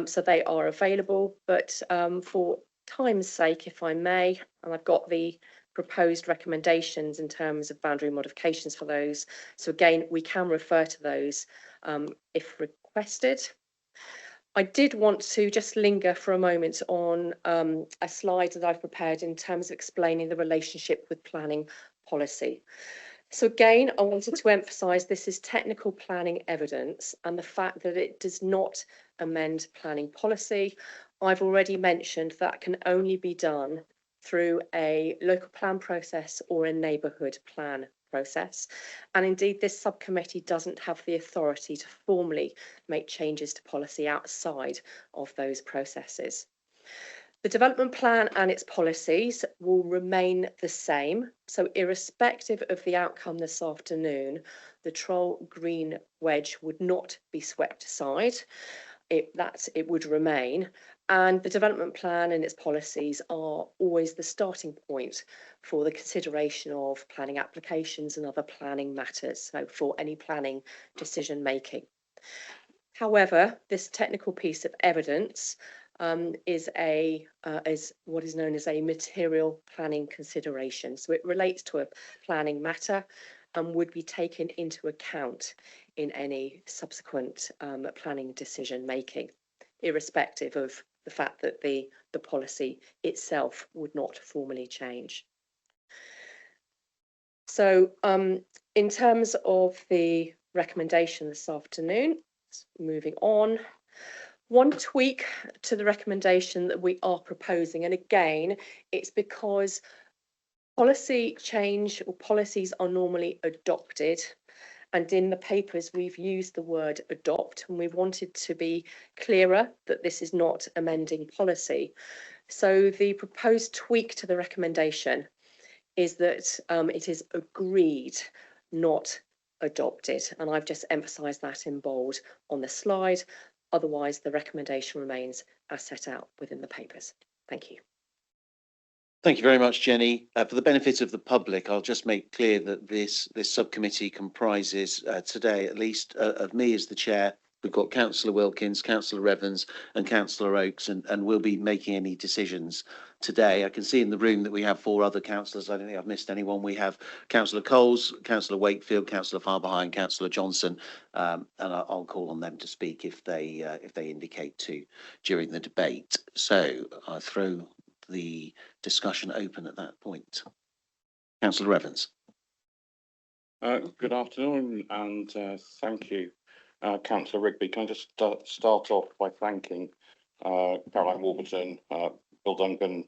So they are available, but for time's sake, if I may, and I've got the proposed recommendations in terms of boundary modifications for those. So again, we can refer to those if requested. I did want to just linger for a moment on a slide that I've prepared in terms of explaining the relationship with planning policy. So again, I wanted to emphasise this is technical planning evidence and the fact that it does not amend planning policy. I've already mentioned that can only be done through a local plan process or a neighbourhood plan process. And indeed, this subcommittee doesn't have the authority to formally make changes to policy outside of those processes. The development plan and its policies will remain the same. So irrespective of the outcome this afternoon, the Troll Green Wedge would not be swept aside. It would remain. And the development plan and its policies are always the starting point for the consideration of planning applications and other planning matters, so for any planning decision making. However, this technical piece of evidence is what is known as a material planning consideration. So it relates to a planning matter and would be taken into account in any subsequent planning decision making, irrespective of the fact that the policy itself would not formally change. So in terms of the recommendation this afternoon, moving on, one tweak to the recommendation that we are proposing, and again, it's because policy change or policies are normally adopted, and in the papers we've used the word adopt, and we wanted to be clearer that this is not amending policy. So the proposed tweak to the recommendation is that it is agreed, not adopted, and I've just emphasised that in bold on the slide. Otherwise, the recommendation remains as set out within the papers. Thank you. Thank you very much, Jenny. For the benefit of the public, I'll just make clear that this subcommittee comprises today, at least, of me as the chair. We've got Councillor Wilkins, Councillor Evans and Councillor Oakes, and we'll be making any decisions today. I can see in the room that we have 4 other councillors. I don't think I've missed anyone. We have Councillor Coles, Councillor Wakefield, Councillor Farbehind, Councillor Johnson, and I'll call on them to speak if they indicate to during the debate. So I throw the discussion open at that point. Councillor Evans. Good afternoon and thank you, Councillor Rigby. Can I just start off by thanking Caroline Warburton, Bill Duncan,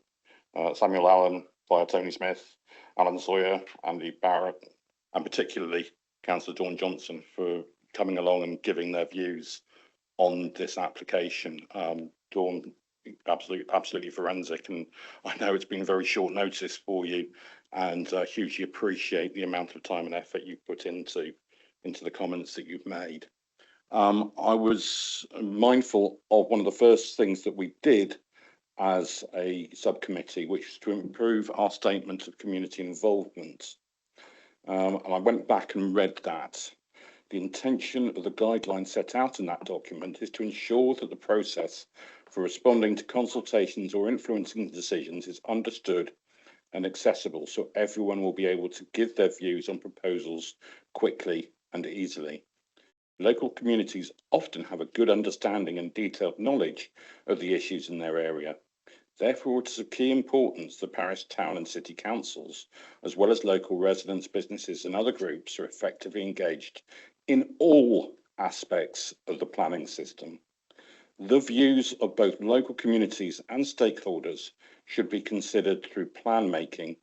Samuel Allen, via Tony Smith, Alan Sawyer, Andy Barrett, and particularly Councillor Dawn Johnson for coming along and giving their views on this application. Dawn, absolutely forensic, and I know it's been very short notice for you, and hugely appreciate the amount of time and effort you put into the comments that you've made. I was mindful of one of the first things that we did as a subcommittee, which is to improve our statement of community involvement. And I went back and read that. The intention of the guidelines set out in that document is to ensure that the process for responding to consultations or influencing decisions is understood and accessible, so everyone will be able to give their views on proposals quickly and easily. Local communities often have a good understanding and detailed knowledge of the issues in their area. Therefore, it is of key importance that parish, town and city councils, as well as local residents, businesses and other groups, are effectively engaged in all aspects of the planning system. The views of both local communities and stakeholders should be considered through plan making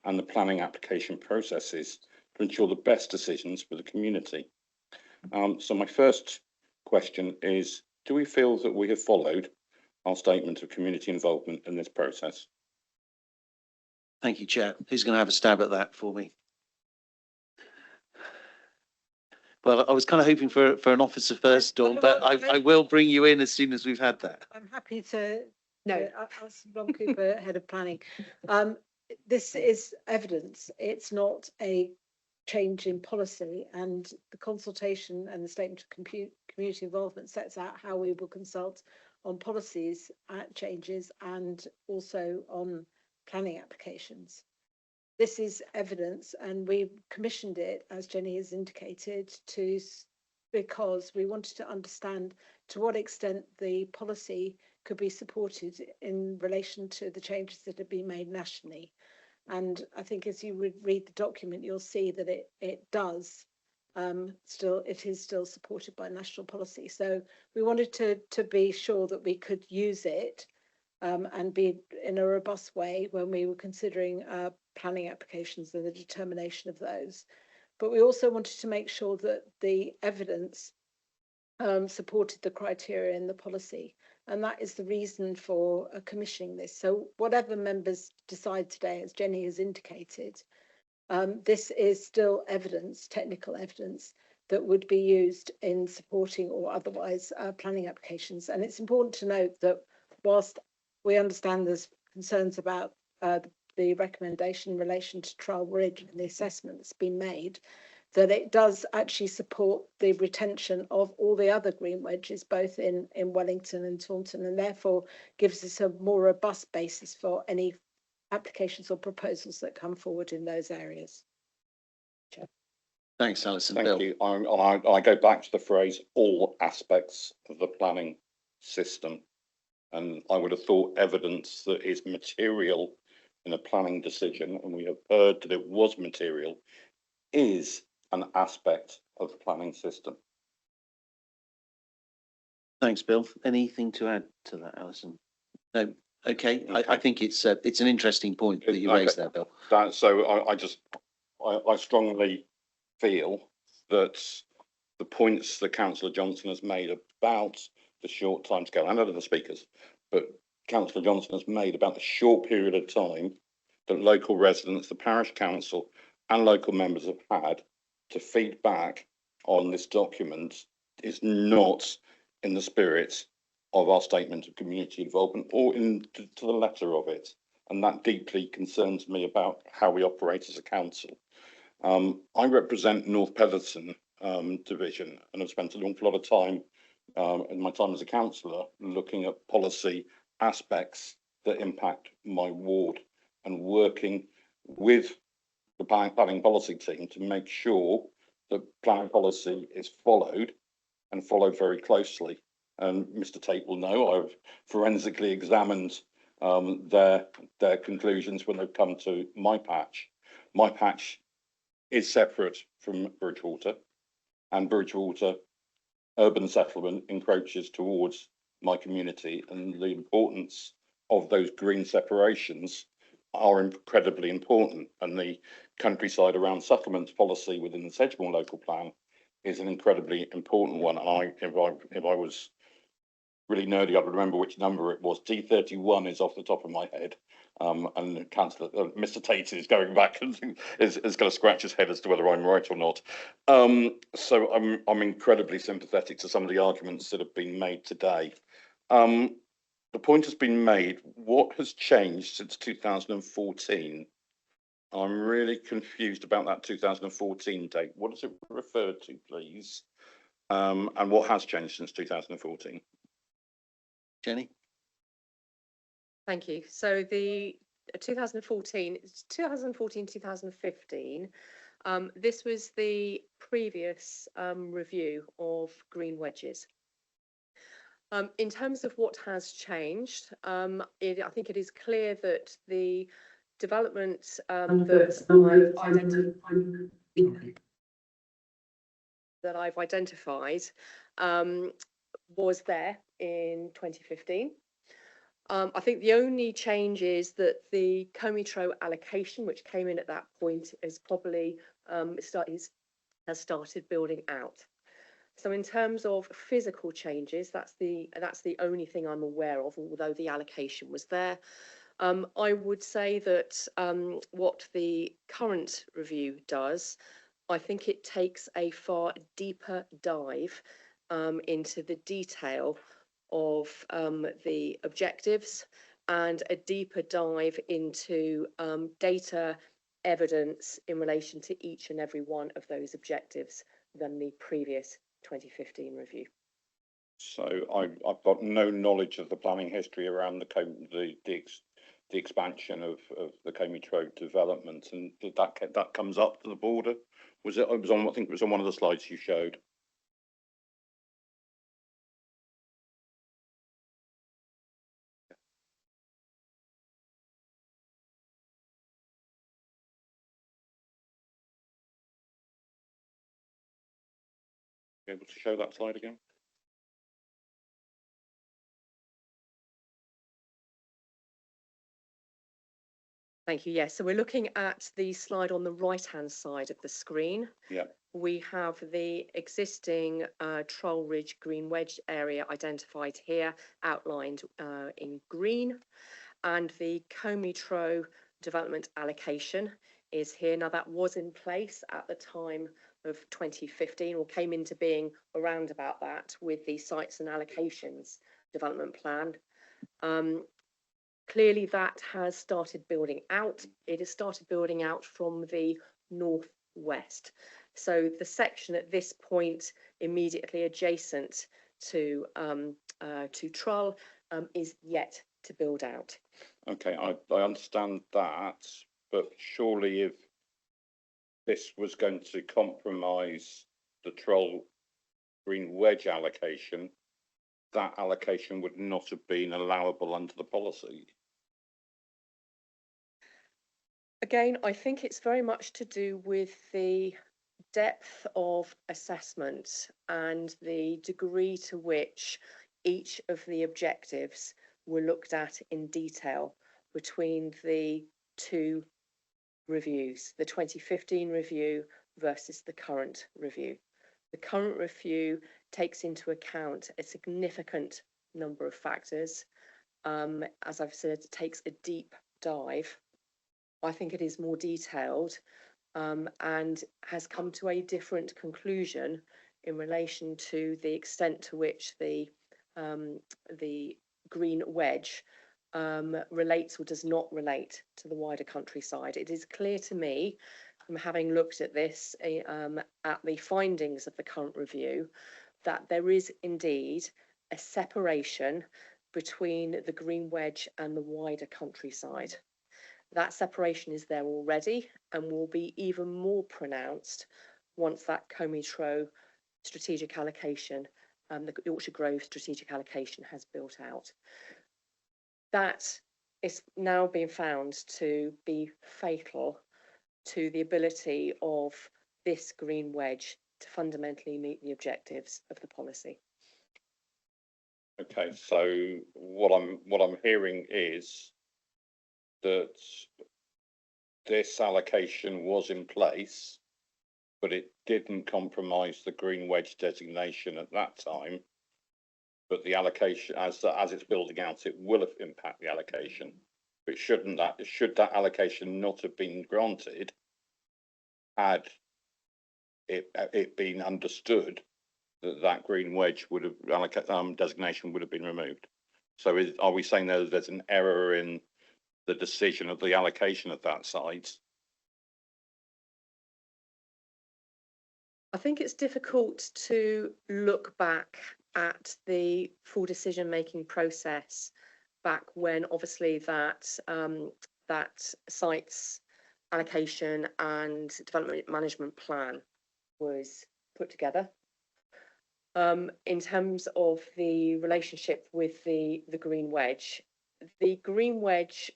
and the planning application processes to ensure the best decisions for the community. So my first question is, do we feel that we have followed our statement of community involvement in this process? Thank you, Chair. Who's going to have a stab at that for me? Well, I was kind of hoping for an officer first, Dawn, but I will bring you in as soon as we've had that. I'm happy to. No. Alison Blom Cooper, Head of Planning. This is evidence. It's not a change in policy, and the consultation and the statement of community involvement sets out how we will consult on policies changes and also on planning applications. This is evidence, and we commissioned it, as Jenny has indicated, because we wanted to understand to what extent the policy could be supported in relation to the changes that have been made nationally. And I think as you read the document, you'll see that it does it is still supported by national policy. So we wanted to be sure that we could use it and be in a robust way when we were considering planning applications and the determination of those. But we also wanted to make sure that the evidence supported the criteria in the policy. And that is the reason for commissioning this. So whatever members decide today, as Jenny has indicated, this is still evidence, technical evidence, that would be used in supporting or otherwise planning applications. And it's important to note that whilst we understand there's concerns about the recommendation in relation to Trowel Ridge and the assessment that's been made, that it does actually support the retention of all the other green wedges, both in Wellington and Taunton, and therefore gives us a more robust basis for any applications or proposals that come forward in those areas. Chair. Thanks, Alison. Thank Bill. you. I go back to the phrase all aspects of the planning system. And I would have thought evidence that is material in a planning decision, and we have heard that it was material, is an aspect of the planning system. Thanks, Bill. Anything to add to that, Alison? No. Okay. I think it's an interesting point that you raised there, Bill. I strongly feel that the points that Councillor Johnson has made about the short timescale, and other speakers, but Councillor Johnson has made about the short period of time that local residents, the parish council and local members have had to feed back on this document is not in the spirit of our statement of community involvement or to the letter of it. And that deeply concerns me about how we operate as a council. I represent North Petherton division, and I've spent an awful lot of time in my time as a councillor looking at policy aspects that impact my ward and working with the planning policy team to make sure that planning policy is followed and followed very closely. And Mr. Tate will know I've forensically examined their conclusions when they've come to my patch. My patch is separate from Bridgewater, and Bridgewater urban settlement encroaches towards my community, and the importance of those green separations are incredibly important. And the countryside around settlements policy within the Sedgemoor local plan is an incredibly important one. And if I was really nerdy, I'd remember which number it was. D31 is off the top of my head. And Councillor Mr. Tate is going back and is going to scratch his head as to whether I'm right or not. So I'm incredibly sympathetic to some of the arguments that have been made today. The point has been made, what has changed since 2014 I'm really confused about that 2014 date. What does it refer to, please? And what has changed since 2014? Jenny? Thank you. So the 2014, 2015, this was the previous review of green wedges. In terms of what has changed, I think it is clear that the development that I've identified was there in 2015. I think the only change is that the Comitro allocation, which came in at that point, is probably has started building out. So in terms of physical changes, that's the only thing I'm aware of, although the allocation was there. I would say that what the current review does, I think it takes a far deeper dive into the detail of the objectives and a deeper dive into data evidence in relation to each and every one of those objectives than the previous 2015 review. So I've got no knowledge of the planning history around the expansion of the Comitro development, and that comes up to the border. Was it? I think it was on one of the slides you showed. Be able to show that slide again? Thank you. Yes, so we're looking at the slide on the right-hand side of the screen. Yeah. We have the existing Troll Ridge Green Wedge area identified here, outlined in green, and the Comitro development allocation is here. Now that was in place at the time of 2015, or came into being around about that with the sites and allocations development plan. Clearly that has started building out. It has started building out from the northwest. So the section at this point immediately adjacent to Trull is yet to build out. Okay, I understand that, but surely if this was going to compromise the Troll Green Wedge allocation, that allocation would not have been allowable under the policy. Again, I think it's very much to do with the depth of assessment and the degree to which each of the objectives were looked at in detail between the two reviews, the 2015 review versus the current review. The current review takes into account a significant number of factors. As I've said, it takes a deep dive. I think it is more detailed and has come to a different conclusion in relation to the extent to which the green wedge relates or does not relate to the wider countryside. It is clear to me, from having looked at this, at the findings of the current review, that there is indeed a separation between the green wedge and the wider countryside. That separation is there already and will be even more pronounced once that Comitro strategic allocation, the Yorkshire Grove strategic allocation has built out. That is now being found to be fatal to the ability of this green wedge to fundamentally meet the objectives of the policy. Okay, so what I'm hearing is that this allocation was in place, but it didn't compromise the green wedge designation at that time. But the allocation, as it's building out, it will impact the allocation. But should that allocation not have been granted, had it been understood that that green wedge would have designation would have been removed? So are we saying there's an error in the decision of the allocation of that site I think it's difficult to look back at the full decision-making process back when obviously that site's allocation and development management plan was put together. In terms of the relationship with the green wedge,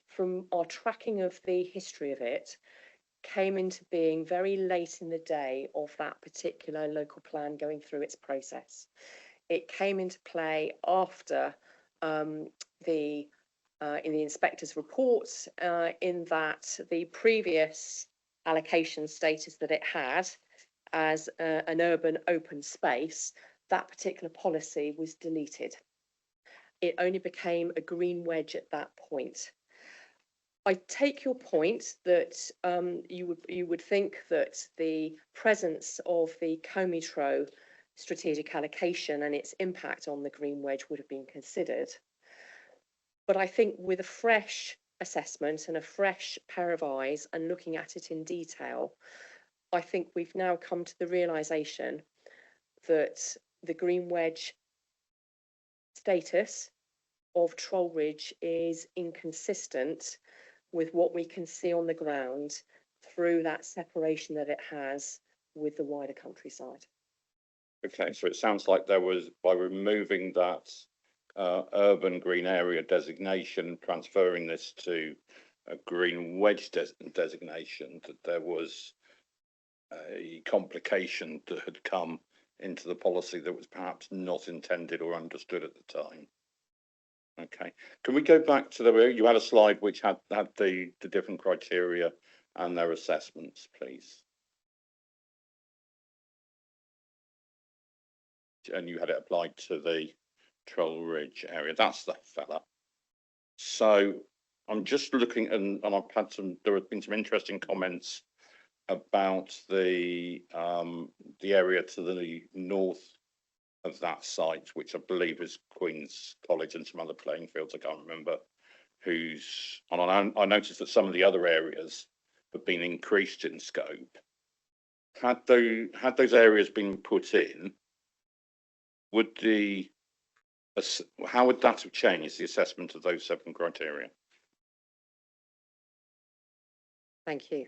from our tracking of the history of it, came into being very late in the day of that particular local plan going through its process. It came into play after in the inspector's report, in that the previous allocation status that it had as an urban open space, that particular policy was deleted. It only became a green wedge at that point. I take your point that you would think that the presence of the Comitro strategic allocation and its impact on the green wedge would have been considered. But I think with a fresh assessment and a fresh pair of eyes and looking at it in detail, I think we've now come to the realisation that the green wedge status of Troll Ridge is inconsistent with what we can see on the ground through that separation that it has with the wider countryside. Okay, so it sounds like there was, by removing that urban green area designation, transferring this to a green wedge designation, that there was a complication that had come into the policy that was perhaps not intended or understood at the time. Okay, can we go back to you had a slide which had the different criteria and their assessments, please? And you had it applied to the Troll Ridge area. That's the fella. So I'm just looking, and I've had there have been some interesting comments about the area to the north of that site, which I believe is Queen's College and some other playing fields. I can't remember who's. And I noticed that some of the other areas have been increased in scope. Had those areas been put in, how would that have changed the assessment of those 7 criteria? Thank you.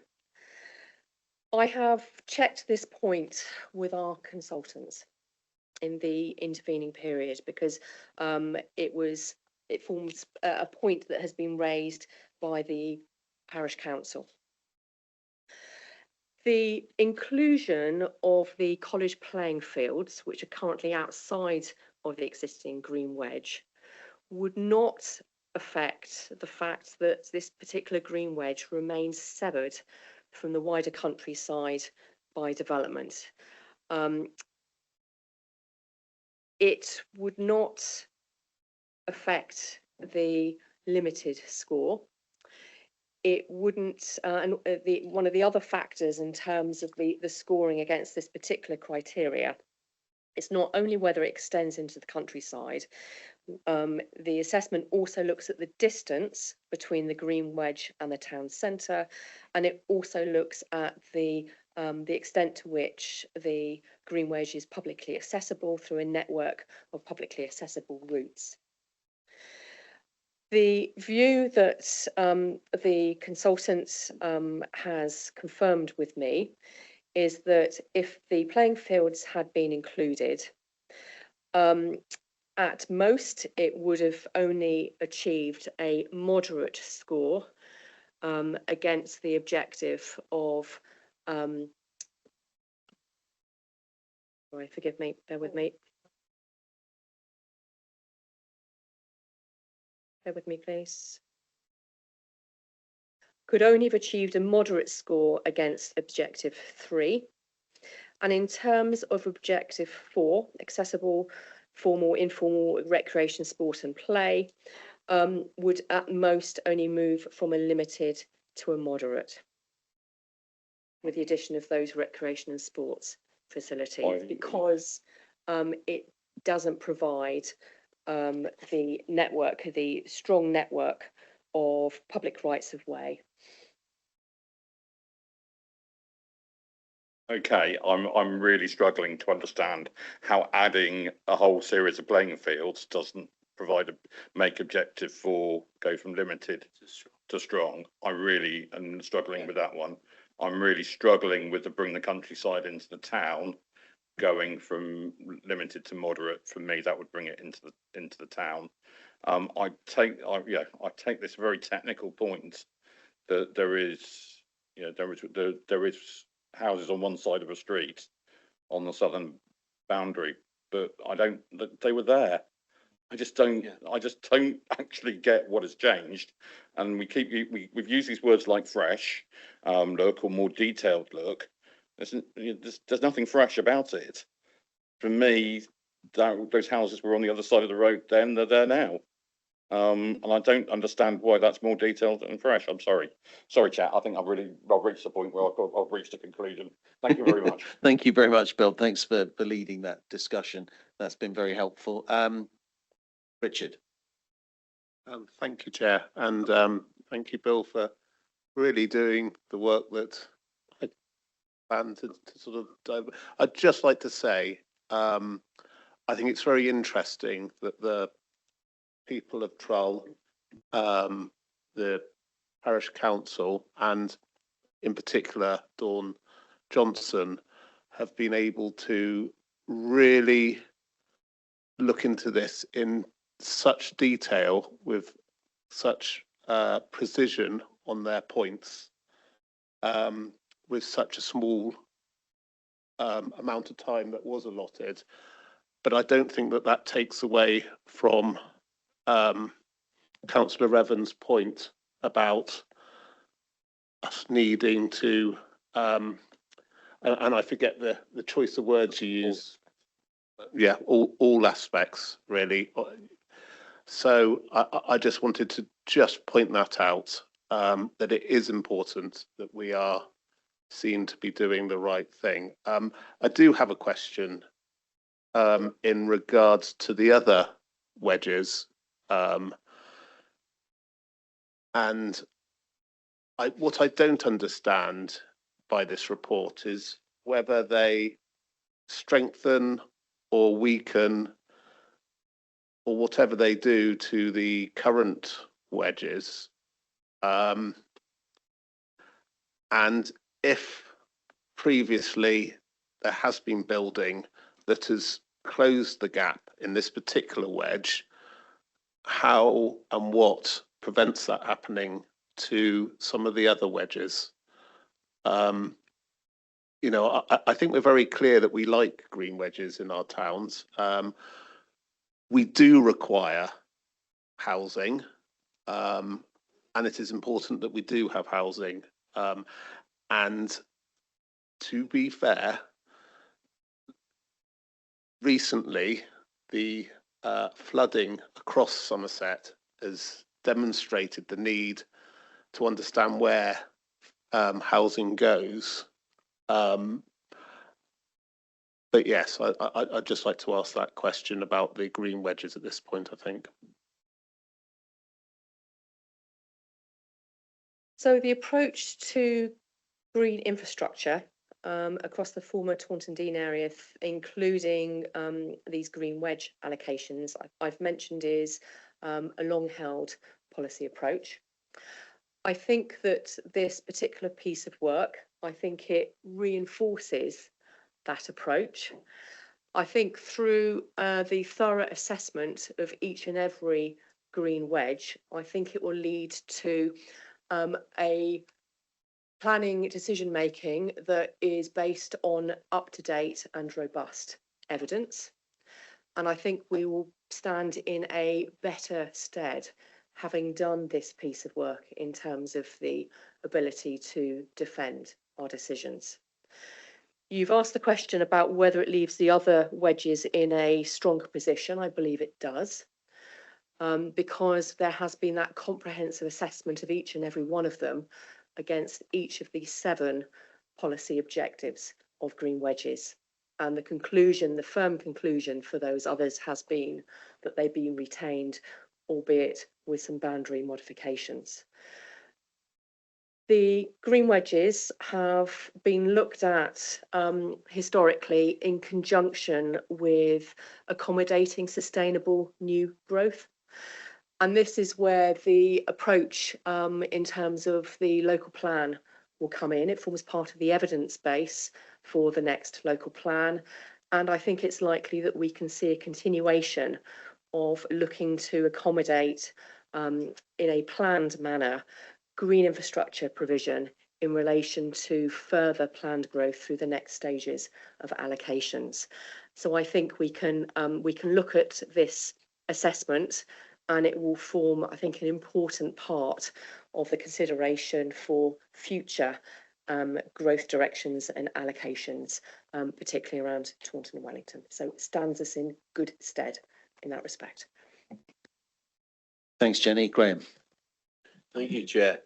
I have checked this point with our consultants in the intervening period because it forms a point that has been raised by the parish council. The inclusion of the college playing fields, which are currently outside of the existing green wedge, would not affect the fact that this particular green wedge remains severed from the wider countryside by development. It would not affect the limited score. It wouldn't, one of the other factors in terms of the scoring against this particular criteria, it's not only whether it extends into the countryside. The assessment also looks at the distance between the green wedge and the town centre, and it also looks at the extent to which the green wedge is publicly accessible through a network of publicly accessible routes. The view that the consultant has confirmed with me is that if the playing fields had been included, at most it would have only achieved a moderate score against the objective of, sorry, forgive me, bear with me. Bear with me, please. Could only have achieved a moderate score against objective 3. And in terms of objective 4, accessible, formal, informal, recreation, sport and play, would at most only move from a limited to a moderate, with the addition of those recreation and sports facilities, because it doesn't provide the network, the strong network of public rights of way. Okay, I'm really struggling to understand how adding a whole series of playing fields doesn't make objective 4 go from limited to strong. I really am struggling with that one. I'm really struggling with the bring the countryside into the town, going from limited to moderate. For me, that would bring it into the town. I take this very technical point that there is houses on one side of a street on the southern boundary, but they were there. I just don't actually get what has changed. And we've used these words like fresh look or more detailed look. There's nothing fresh about it. For me, those houses were on the other side of the road then, they're there now. And I don't understand why that's more detailed and fresh. I'm sorry, chat. I think I've reached the point where I've reached a conclusion. Thank you very much. Thank you very much, Bill. Thanks for leading that discussion. That's been very helpful. Richard. Thank you, Chair, and thank you, Bill, for really doing the work that I planned to sort of dive. I'd just like to say, I think it's very interesting that the people of Trull, the parish council, and in particular Dawn Johnson, have been able to really look into this in such detail with such precision on their points, with such a small amount of time that was allotted. But I don't think that takes away from Councillor Evans' point about us needing to, and I forget the choice of words you use. Yeah, all aspects really. So I just wanted to just point that out, that it is important that we are seen to be doing the right thing. I do have a question in regards to the other wedges, and what I don't understand by this report is whether they strengthen or weaken or whatever they do to the current wedges. And if previously there has been building that has closed the gap in this particular wedge, how and what prevents that happening to some of the other wedges? You know, I think we're very clear that we like green wedges in our towns. We do require housing, and it is important that we do have housing. And to be fair, recently the flooding across Somerset has demonstrated the need to understand where housing goes. But yes, I'd just like to ask that question about the green wedges at this point, I think. So the approach to green infrastructure across the former Taunton Deane area, including these green wedge allocations I've mentioned, is a long-held policy approach. I think that this particular piece of work, I think it reinforces that approach. I think through the thorough assessment of each and every green wedge, I think it will lead to a planning decision making that is based on up-to-date and robust evidence. And I think we will stand in a better stead having done this piece of work in terms of the ability to defend our decisions. You've asked the question about whether it leaves the other wedges in a stronger position. I believe it does, because there has been that comprehensive assessment of each and every one of them against each of these 7 policy objectives of green wedges. And the conclusion, the firm conclusion for those others has been that they've been retained, albeit with some boundary modifications. The green wedges have been looked at historically in conjunction with accommodating sustainable new growth. And this is where the approach in terms of the local plan will come in. It forms part of the evidence base for the next local plan. And I think it's likely that we can see a continuation of looking to accommodate in a planned manner green infrastructure provision in relation to further planned growth through the next stages of allocations. So I think we can look at this assessment, and it will form, I think, an important part of the consideration for future growth directions and allocations, particularly around Taunton and Wellington. So it stands us in good stead in that respect. Thanks, Jenny. Graham. Thank you, Chair.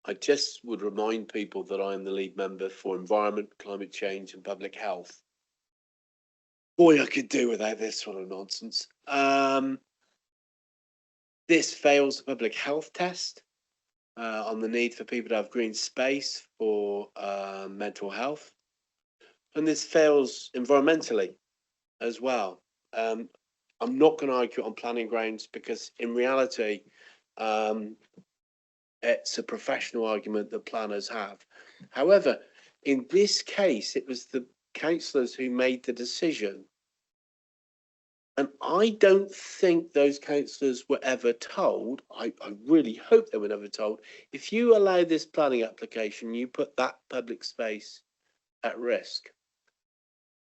I just would remind people that I am the lead member for Environment, Climate Change and Public Health. Boy, I could do without this sort of nonsense. This fails the public health test on the need for people to have green space for mental health. And this fails environmentally as well. I'm not going to argue on planning grounds because in reality, it's a professional argument that planners have. However, in this case, it was the councillors who made the decision. And I don't think those councillors were ever told, I really hope they were never told, if you allow this planning application, you put that public space at risk.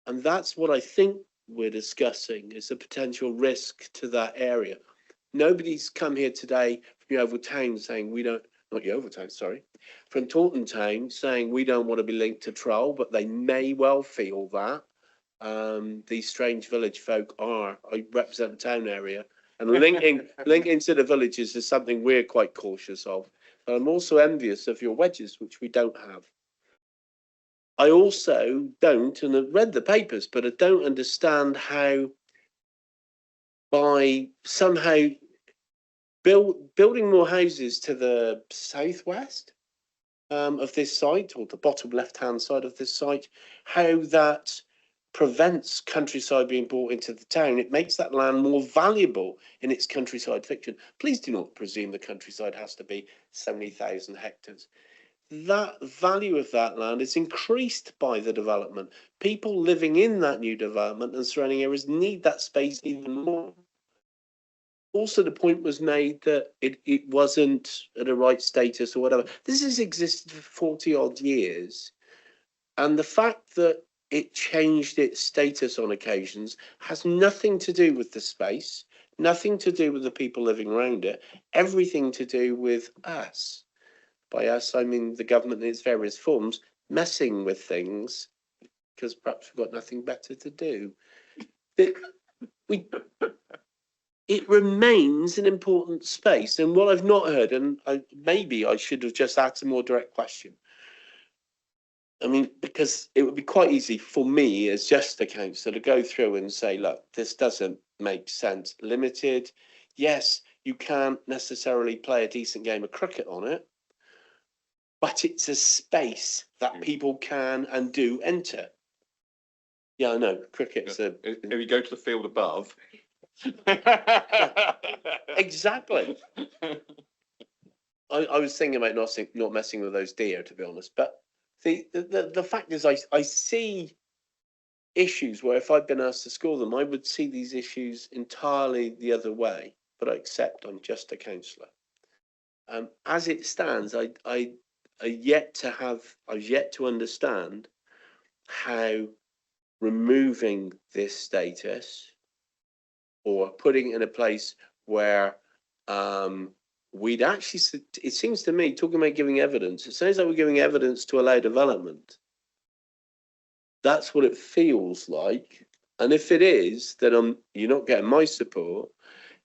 And that's what I think we're discussing, is a potential risk to that area. Nobody's come here today from Yeovil Town saying we don't, not Yeovil Town, sorry, from Taunton Town saying we don't want to be linked to Troll, but they may well feel that. These strange village folk are, I represent the town area, and linking to the villages is something we're quite cautious of. But I'm also envious of your wedges, which we don't have. I also don't, and I've read the papers, but I don't understand how by somehow building more houses to the southwest of this site, or the bottom left-hand side of this site, how that prevents countryside being brought into the town. It makes that land more valuable in its countryside fiction. Please do not presume the countryside has to be 70,000 hectares. That value of that land is increased by the development. People living in that new development and surrounding areas need that space even more. Also, the point was made that it wasn't at a right status or whatever. This has existed for 40 odd years. And the fact that it changed its status on occasions has nothing to do with the space, nothing to do with the people living around it, everything to do with us. By us, I mean the government in its various forms, messing with things because perhaps we've got nothing better to do. It remains an important space. And what I've not heard, and maybe I should have just asked a more direct question. I mean, because it would be quite easy for me as just a councillor to go through and say, look, this doesn't make sense. Limited. Yes, you can't necessarily play a decent game of cricket on it, but it's a space that people can and do enter. Yeah, I know. Cricket's a... If you go to the field above... Exactly. I was thinking about not messing with those deer, to be honest. But the fact is, I see issues where if I'd been asked to score them, I would see these issues entirely the other way. But I accept I'm just a councillor. As it stands, I've yet to understand how removing this status or putting it in a place where we'd actually, it seems to me, talking about giving evidence, it sounds like we're giving evidence to allow development. That's what it feels like. And if it is, then you're not getting my support.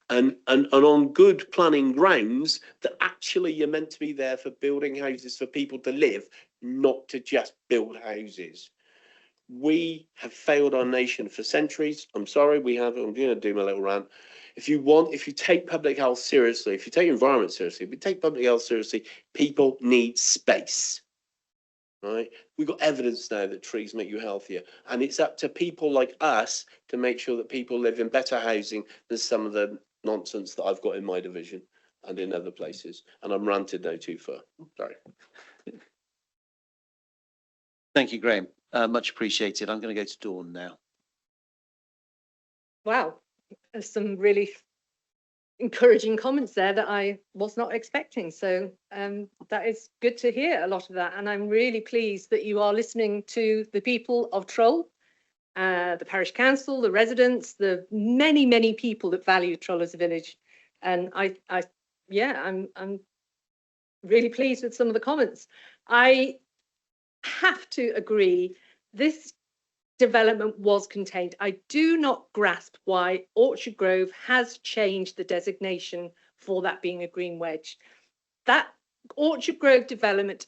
And on good planning grounds that actually you're meant to be there for building houses for people to live, not to just build houses. We have failed our nation for centuries. I'm sorry, we have. I'm going to do my little rant. if you take public health seriously, if you take environment seriously, if you take public health seriously, people need space. Right? We've got evidence now that trees make you healthier, and it's up to people like us to make sure that people live in better housing than some of the nonsense that I've got in my division and in other places. And I'm ranted now too far. Sorry. Thank you, Graham. Much appreciated. I'm going to go to Dawn now. Wow, there's some really encouraging comments there that I was not expecting. So that is good to hear a lot of that. And I'm really pleased that you are listening to the people of Troll, the parish council, the residents, the many, many people that value Troll as a village. And I'm really pleased with some of the comments. I have to agree, this development was contained. I do not grasp why Orchard Grove has changed the designation for that being a green wedge. That Orchard Grove development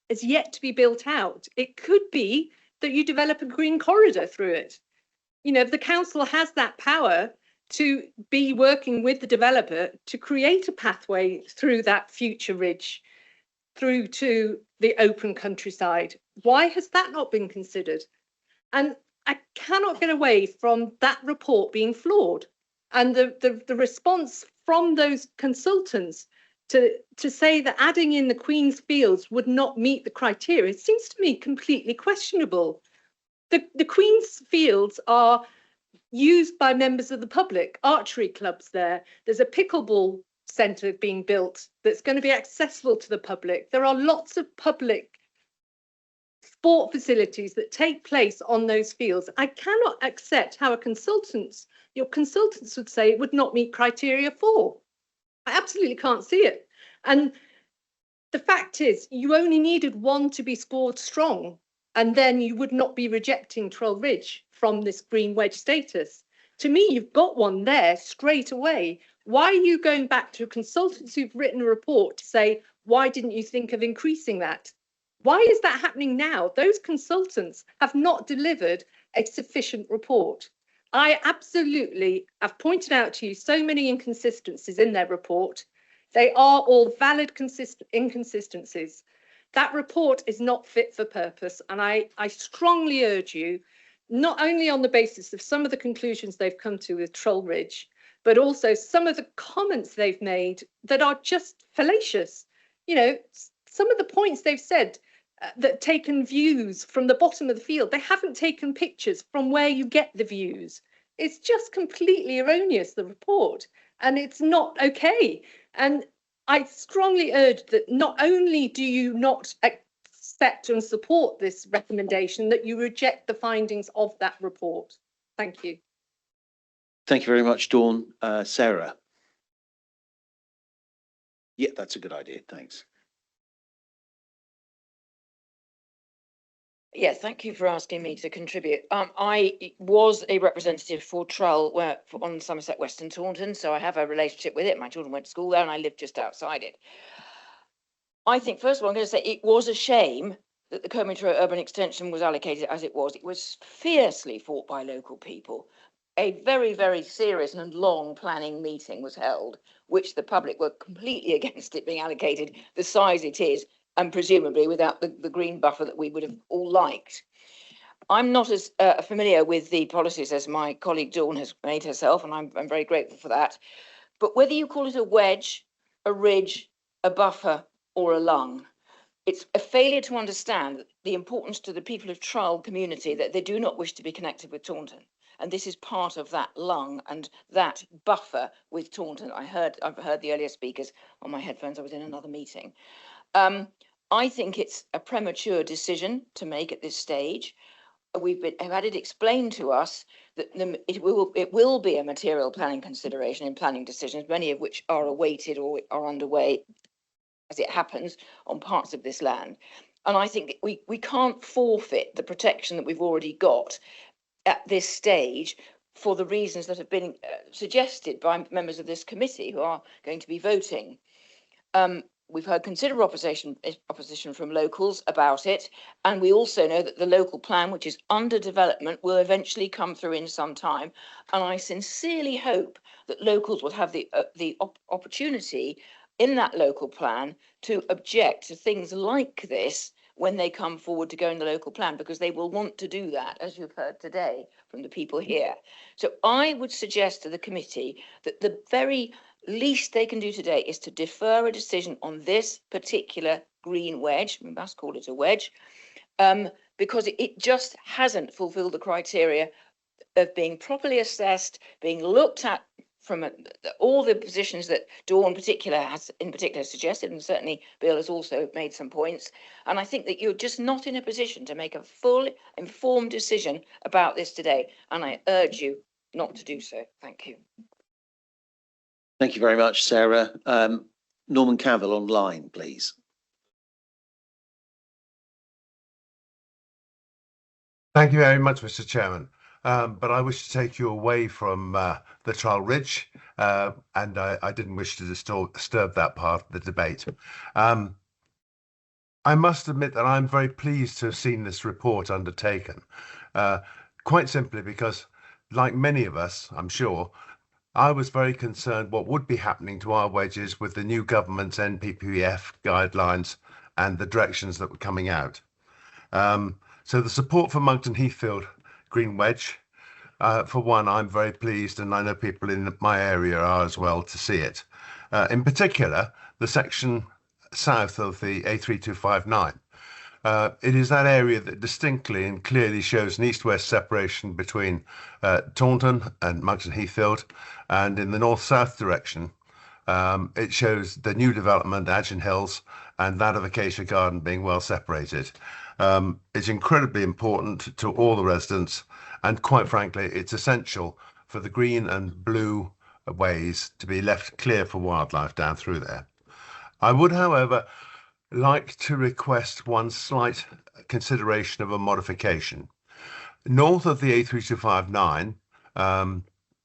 is yet to be built out. It could be that you develop a green corridor through it. You know, the council has that power to be working with the developer to create a pathway through that future ridge through to the open countryside. Why has that not been considered? And I cannot get away from that report being flawed. And the response from those consultants to say that adding in the Queen's Fields would not meet the criteria seems to me completely questionable. The Queen's Fields are used by members of the public, archery clubs there. There's a pickleball centre being built that's going to be accessible to the public. There are lots of public sport facilities that take place on those fields. I cannot accept how your consultants would say it would not meet criteria for. I absolutely can't see it. And the fact is, you only needed one to be scored strong, and then you would not be rejecting Troll Ridge from this green wedge status. To me, you've got one there straight away. Why are you going back to consultants who've written a report to say, why didn't you think of increasing that? Why is that happening now? Those consultants have not delivered a sufficient report. I absolutely have pointed out to you so many inconsistencies in their report. They are all valid inconsistencies. That report is not fit for purpose. And I strongly urge you, not only on the basis of some of the conclusions they've come to with Troll Ridge, but also some of the comments they've made that are just fallacious. You know, some of the points they've said that taken views from the bottom of the field, they haven't taken pictures from where you get the views. It's just completely erroneous, the report, and it's not okay. And I strongly urge that not only do you not accept and support this recommendation, that you reject the findings of that report. Thank you. Thank you very much, Dawn. Sarah. Yeah, that's a good idea. Thanks. Yeah, thank you for asking me to contribute. I was a representative for Trull on Somerset West and Taunton, so I have a relationship with it. My children went to school there and I lived just outside it. I think, first of all, I'm going to say it was a shame that the Combe Urban Extension was allocated as it was. It was fiercely fought by local people. A very, very serious and long planning meeting was held, which the public were completely against it being allocated the size it is, and presumably without the green buffer that we would have all liked. I'm not as familiar with the policies as my colleague Dawn has made herself, and I'm very grateful for that. But whether you call it a wedge, a ridge, a buffer, or a lung, it's a failure to understand the importance to the people of Trull community that they do not wish to be connected with Taunton. And this is part of that lung and that buffer with Taunton. I've heard the earlier speakers on my headphones. I was in another meeting. I think it's a premature decision to make at this stage. We've had it explained to us that it will be a material planning consideration in planning decisions, many of which are awaited or are underway as it happens on parts of this land. And I think we can't forfeit the protection that we've already got at this stage for the reasons that have been suggested by members of this committee who are going to be voting. we've heard considerable opposition from locals about it. And we also know that the local plan, which is under development, will eventually come through in some time. And I sincerely hope that locals will have the opportunity in that local plan to object to things like this when they come forward to go in the local plan, because they will want to do that, as you've heard today from the people here. So I would suggest to the committee that the very least they can do today is to defer a decision on this particular green wedge, we must call it a wedge, because it just hasn't fulfilled the criteria of being properly assessed, being looked at from all the positions that Dawn has suggested, and certainly Bill has also made some points. And I think that you're just not in a position to make a full informed decision about this today. And I urge you not to do so. Thank you. Thank you very much, Sarah. Norman Cavill online, please. Thank you very much, Mr. Chairman. But I wish to take you away from the Trial Ridge, and I didn't wish to disturb that part of the debate. I must admit that I'm very pleased to have seen this report undertaken, quite simply because, like many of us, I'm sure, I was very concerned what would be happening to our wedges with the new government's NPPF guidelines and the directions that were coming out. So the support for Monkton Heathfield Green Wedge, for one, I'm very pleased, and I know people in my area are as well, to see it. In particular, the section south of the A3259. It is that area that distinctly and clearly shows an east-west separation between Taunton and Monkton Heathfield, and in the north-south direction, it shows the new development, Adgin Hills, and that of Acacia Garden being well separated. It's incredibly important to all the residents, and quite frankly, it's essential for the green and blue ways to be left clear for wildlife down through there. I would, however, like to request one slight consideration of a modification. North of the A3259,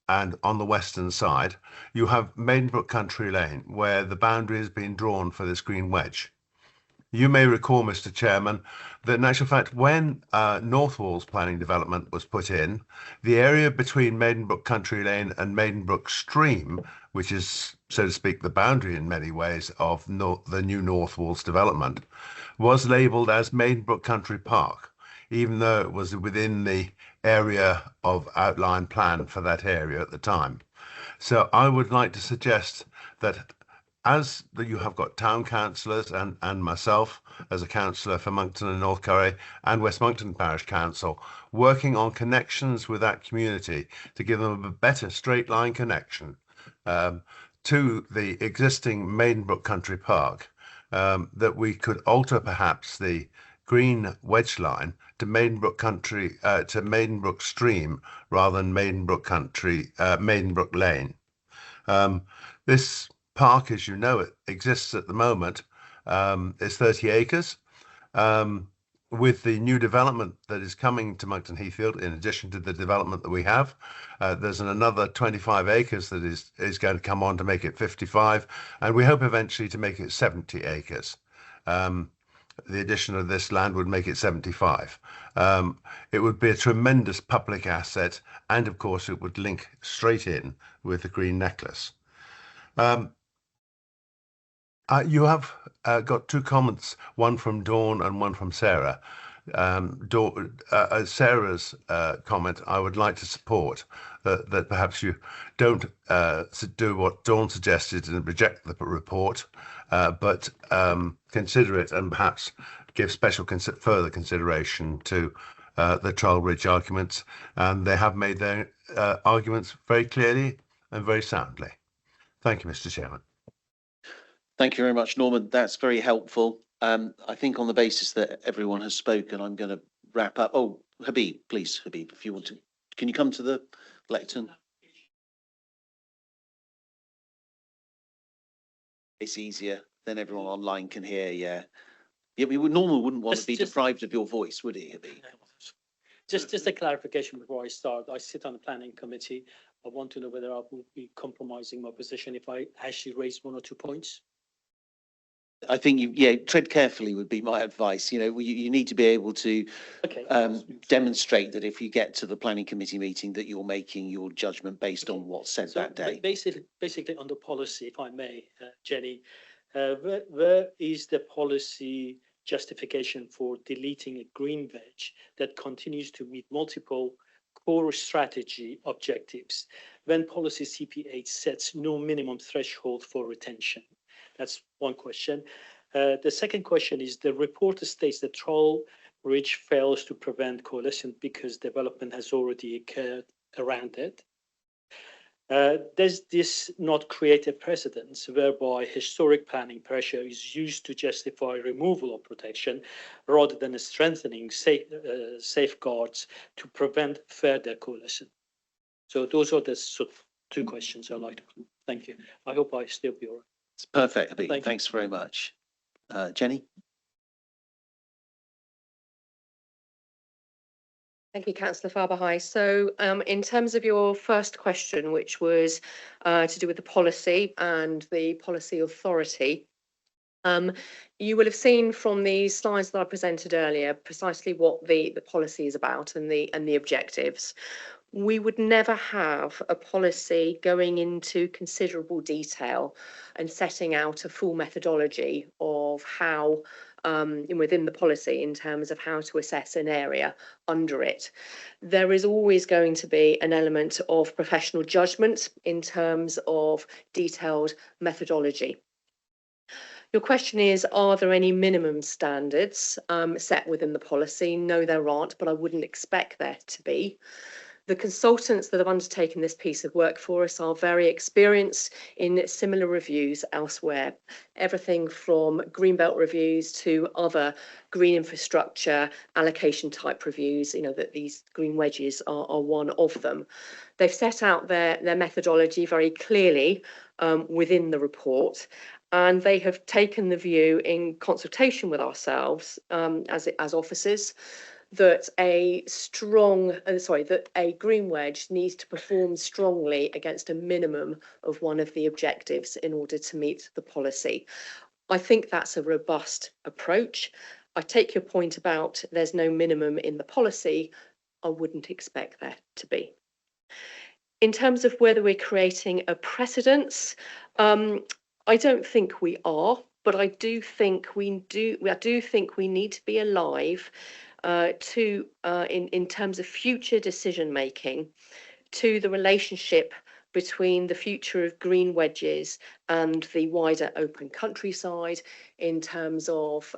and on the western side, you have Maidenbrook Country Lane, where the boundary has been drawn for this green wedge. You may recall, Mr. Chairman, that in actual fact, when North Walls planning development was put in, the area between Maidenbrook Country Lane and Maidenbrook Stream, which is, so to speak, the boundary in many ways of the new North Walls development, was labelled as Maidenbrook Country Park, even though it was within the area of outline plan for that area at the time. So I would like to suggest that, as you have got town councillors and myself as a councillor for Monkton and North Curry and West Monkton Parish Council, working on connections with that community to give them a better straight line connection to the existing Maidenbrook Country Park, that we could alter perhaps the green wedge line to Maidenbrook Country, to Maidenbrook Stream rather than Maidenbrook Lane. This park, as you know, it exists at the moment. It's 30 acres. With the new development that is coming to Monkton Heathfield, in addition to the development that we have, there's another 25 acres that is going to come on to make it 55, and we hope eventually to make it 70 acres. The addition of this land would make it 75. It would be a tremendous public asset, and of course it would link straight in with the Green Necklace. You have got two comments, one from Dawn and one from Sarah. Sarah's comment, I would like to support, that perhaps you don't do what Dawn suggested and reject the report, but consider it and perhaps give special further consideration to the Trial Ridge arguments. And they have made their arguments very clearly and very soundly. Thank you, Mr. Chairman. Thank you very much, Norman. That's very helpful. I think on the basis that everyone has spoken, I'm going to wrap up. Oh, Habib, please, Habib, if you want to. Can you come to the lectern? It's easier, then everyone online can hear, yeah. Yeah, Norman wouldn't want to be deprived of your voice, would he, Habib? Just a clarification before I start. I sit on the planning committee. I want to know whether I will be compromising my position if I actually raise one or two points. I think tread carefully would be my advice. You need to be able to Okay. demonstrate that if you get to the planning committee meeting that you're making your judgment based on what's said So that day. basically on the policy, if I may, Jenny, where is the policy justification for deleting a green veg that continues to meet multiple core strategy objectives when policy CP8 sets no minimum threshold for retention? That's one question. The second question is the report states that Troll Ridge fails to prevent coalescence because development has already occurred around it. Does this not create a precedence whereby historic planning pressure is used to justify removal of protection rather than strengthening safeguards to prevent further coalescence? So those are the two questions I'd like to. Thank you. I hope I still be all right. It's perfect, Abhi. Thank you. Thanks very much. Jenny? Thank you, Councillor Farber-High. So in terms of your first question, which was to do with the policy and the policy authority, you will have seen from the slides that I presented earlier precisely what the policy is about and the objectives. We would never have a policy going into considerable detail and setting out a full methodology of how within the policy in terms of how to assess an area under it. There is always going to be an element of professional judgment in terms of detailed methodology. Your question is, are there any minimum standards set within the policy? No, there aren't, but I wouldn't expect there to be. The consultants that have undertaken this piece of work for us are very experienced in similar reviews elsewhere. Everything from Greenbelt reviews to other green infrastructure allocation type reviews, that these green wedges are one of them. They've set out their methodology very clearly within the report. And they have taken the view in consultation with ourselves as officers that a green wedge needs to perform strongly against a minimum of one of the objectives in order to meet the policy. I think that's a robust approach. I take your point about there's no minimum in the policy. I wouldn't expect there to be. In terms of whether we're creating a precedence, I don't think we are, but I do think we need to be alive in terms of future decision making to the relationship between the future of green wedges and the wider open countryside in terms of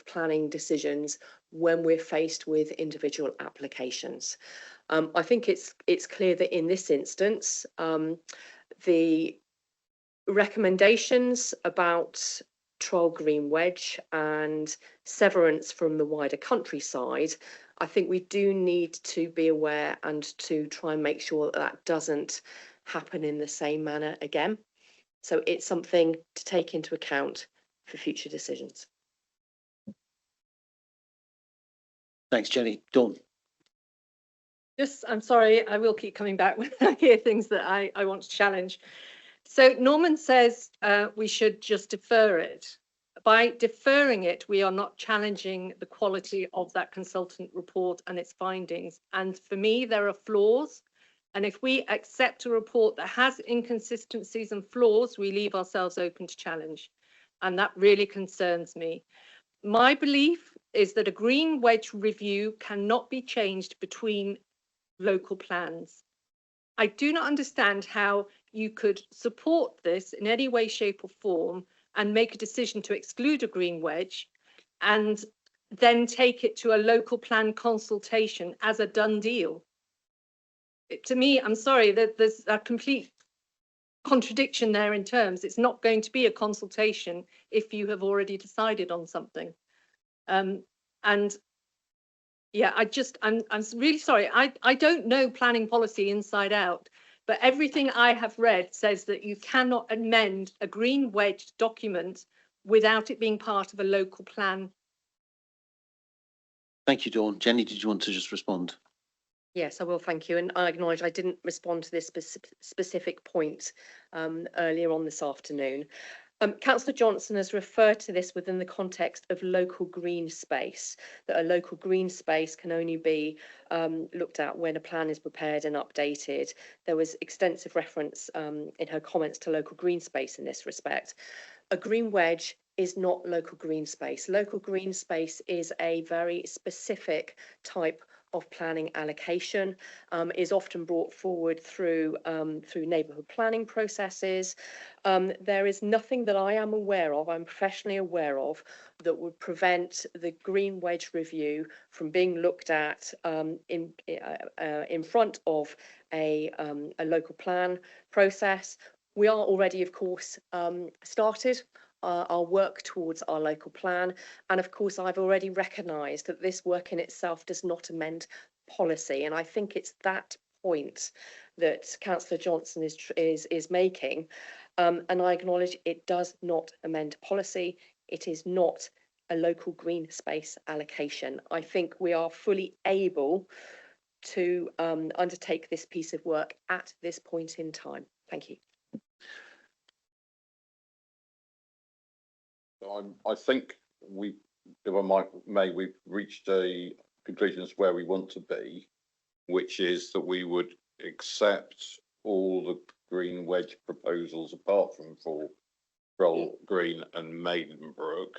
planning decisions when we're faced with individual applications. I think it's clear that in this instance, the recommendations about Troll Green Wedge and severance from the wider countryside, I think we do need to be aware and to try and make sure that doesn't happen in the same manner again. So it's something to take into account for future decisions. Thanks, Jenny. Dawn? I'm sorry, I will keep coming back when I hear things that I want to challenge. So Norman says we should just defer it. By deferring it, we are not challenging the quality of that consultant report and its findings. And for me, there are flaws. And if we accept a report that has inconsistencies and flaws, we leave ourselves open to challenge. And that really concerns me. My belief is that a green wedge review cannot be changed between local plans. I do not understand how you could support this in any way, shape or form and make a decision to exclude a green wedge and then take it to a local plan consultation as a done deal. To me, I'm sorry, that there's a complete contradiction there in terms. It's not going to be a consultation if you have already decided on something. And yeah, I'm really sorry. I don't know planning policy inside out, but everything I have read says that you cannot amend a green wedge document without it being part of a local plan. Thank you, Dawn. Jenny, did you want to just respond? Yes, I will. Thank you. And I acknowledge I didn't respond to this specific point earlier on this afternoon. Councillor Johnson has referred to this within the context of local green space, that a local green space can only be looked at when a plan is prepared and updated. There was extensive reference in her comments to local green space in this respect. A green wedge is not local green space. Local green space is a very specific type of planning allocation, is often brought forward through neighbourhood planning processes. There is nothing that I am aware of, I'm professionally aware of, that would prevent the green wedge review from being looked at in front of a local plan process. We are already, of course, started our work towards our local plan. And of course, I've already recognised that this work in itself does not amend policy. And I think it's that point that Councillor Johnson is making. And I acknowledge it does not amend policy. It is not a local green space allocation. I think we are fully able to undertake this piece of work at this point in time. Thank you. I think we, if I may, we've reached a conclusion as where we want to be, which is that we would accept all the green wedge proposals apart from for Troll Green and Maidenbrook,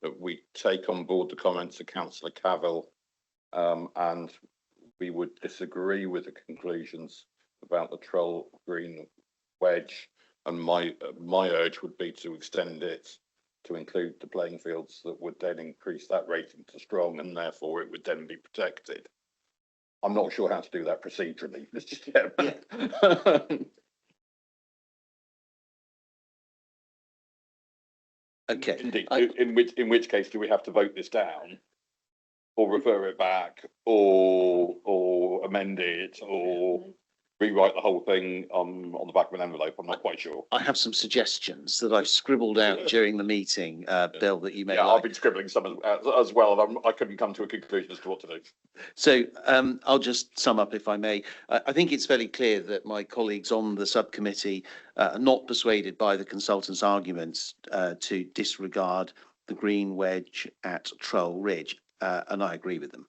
that we take on board the comments of Councillor Cavill, and we would disagree with the conclusions about the Troll Green wedge, and my urge would be to extend it to include the playing fields that would then increase that rating to strong, and therefore it would then be protected. I'm not sure how to do that procedurally. Okay. Indeed. In which case do we have to vote this down, or refer it back, or amend it, or rewrite the whole thing on the back of an envelope? I'm not quite sure. I have some suggestions that I've scribbled out during the meeting, Bill, that you may Yeah, like. I've been scribbling some as well, and I couldn't come to a conclusion as to what to do. So I'll just sum up, if I may. I think it's fairly clear that my colleagues on the subcommittee are not persuaded by the consultants' arguments to disregard the green wedge at Troll Ridge, and I agree with them.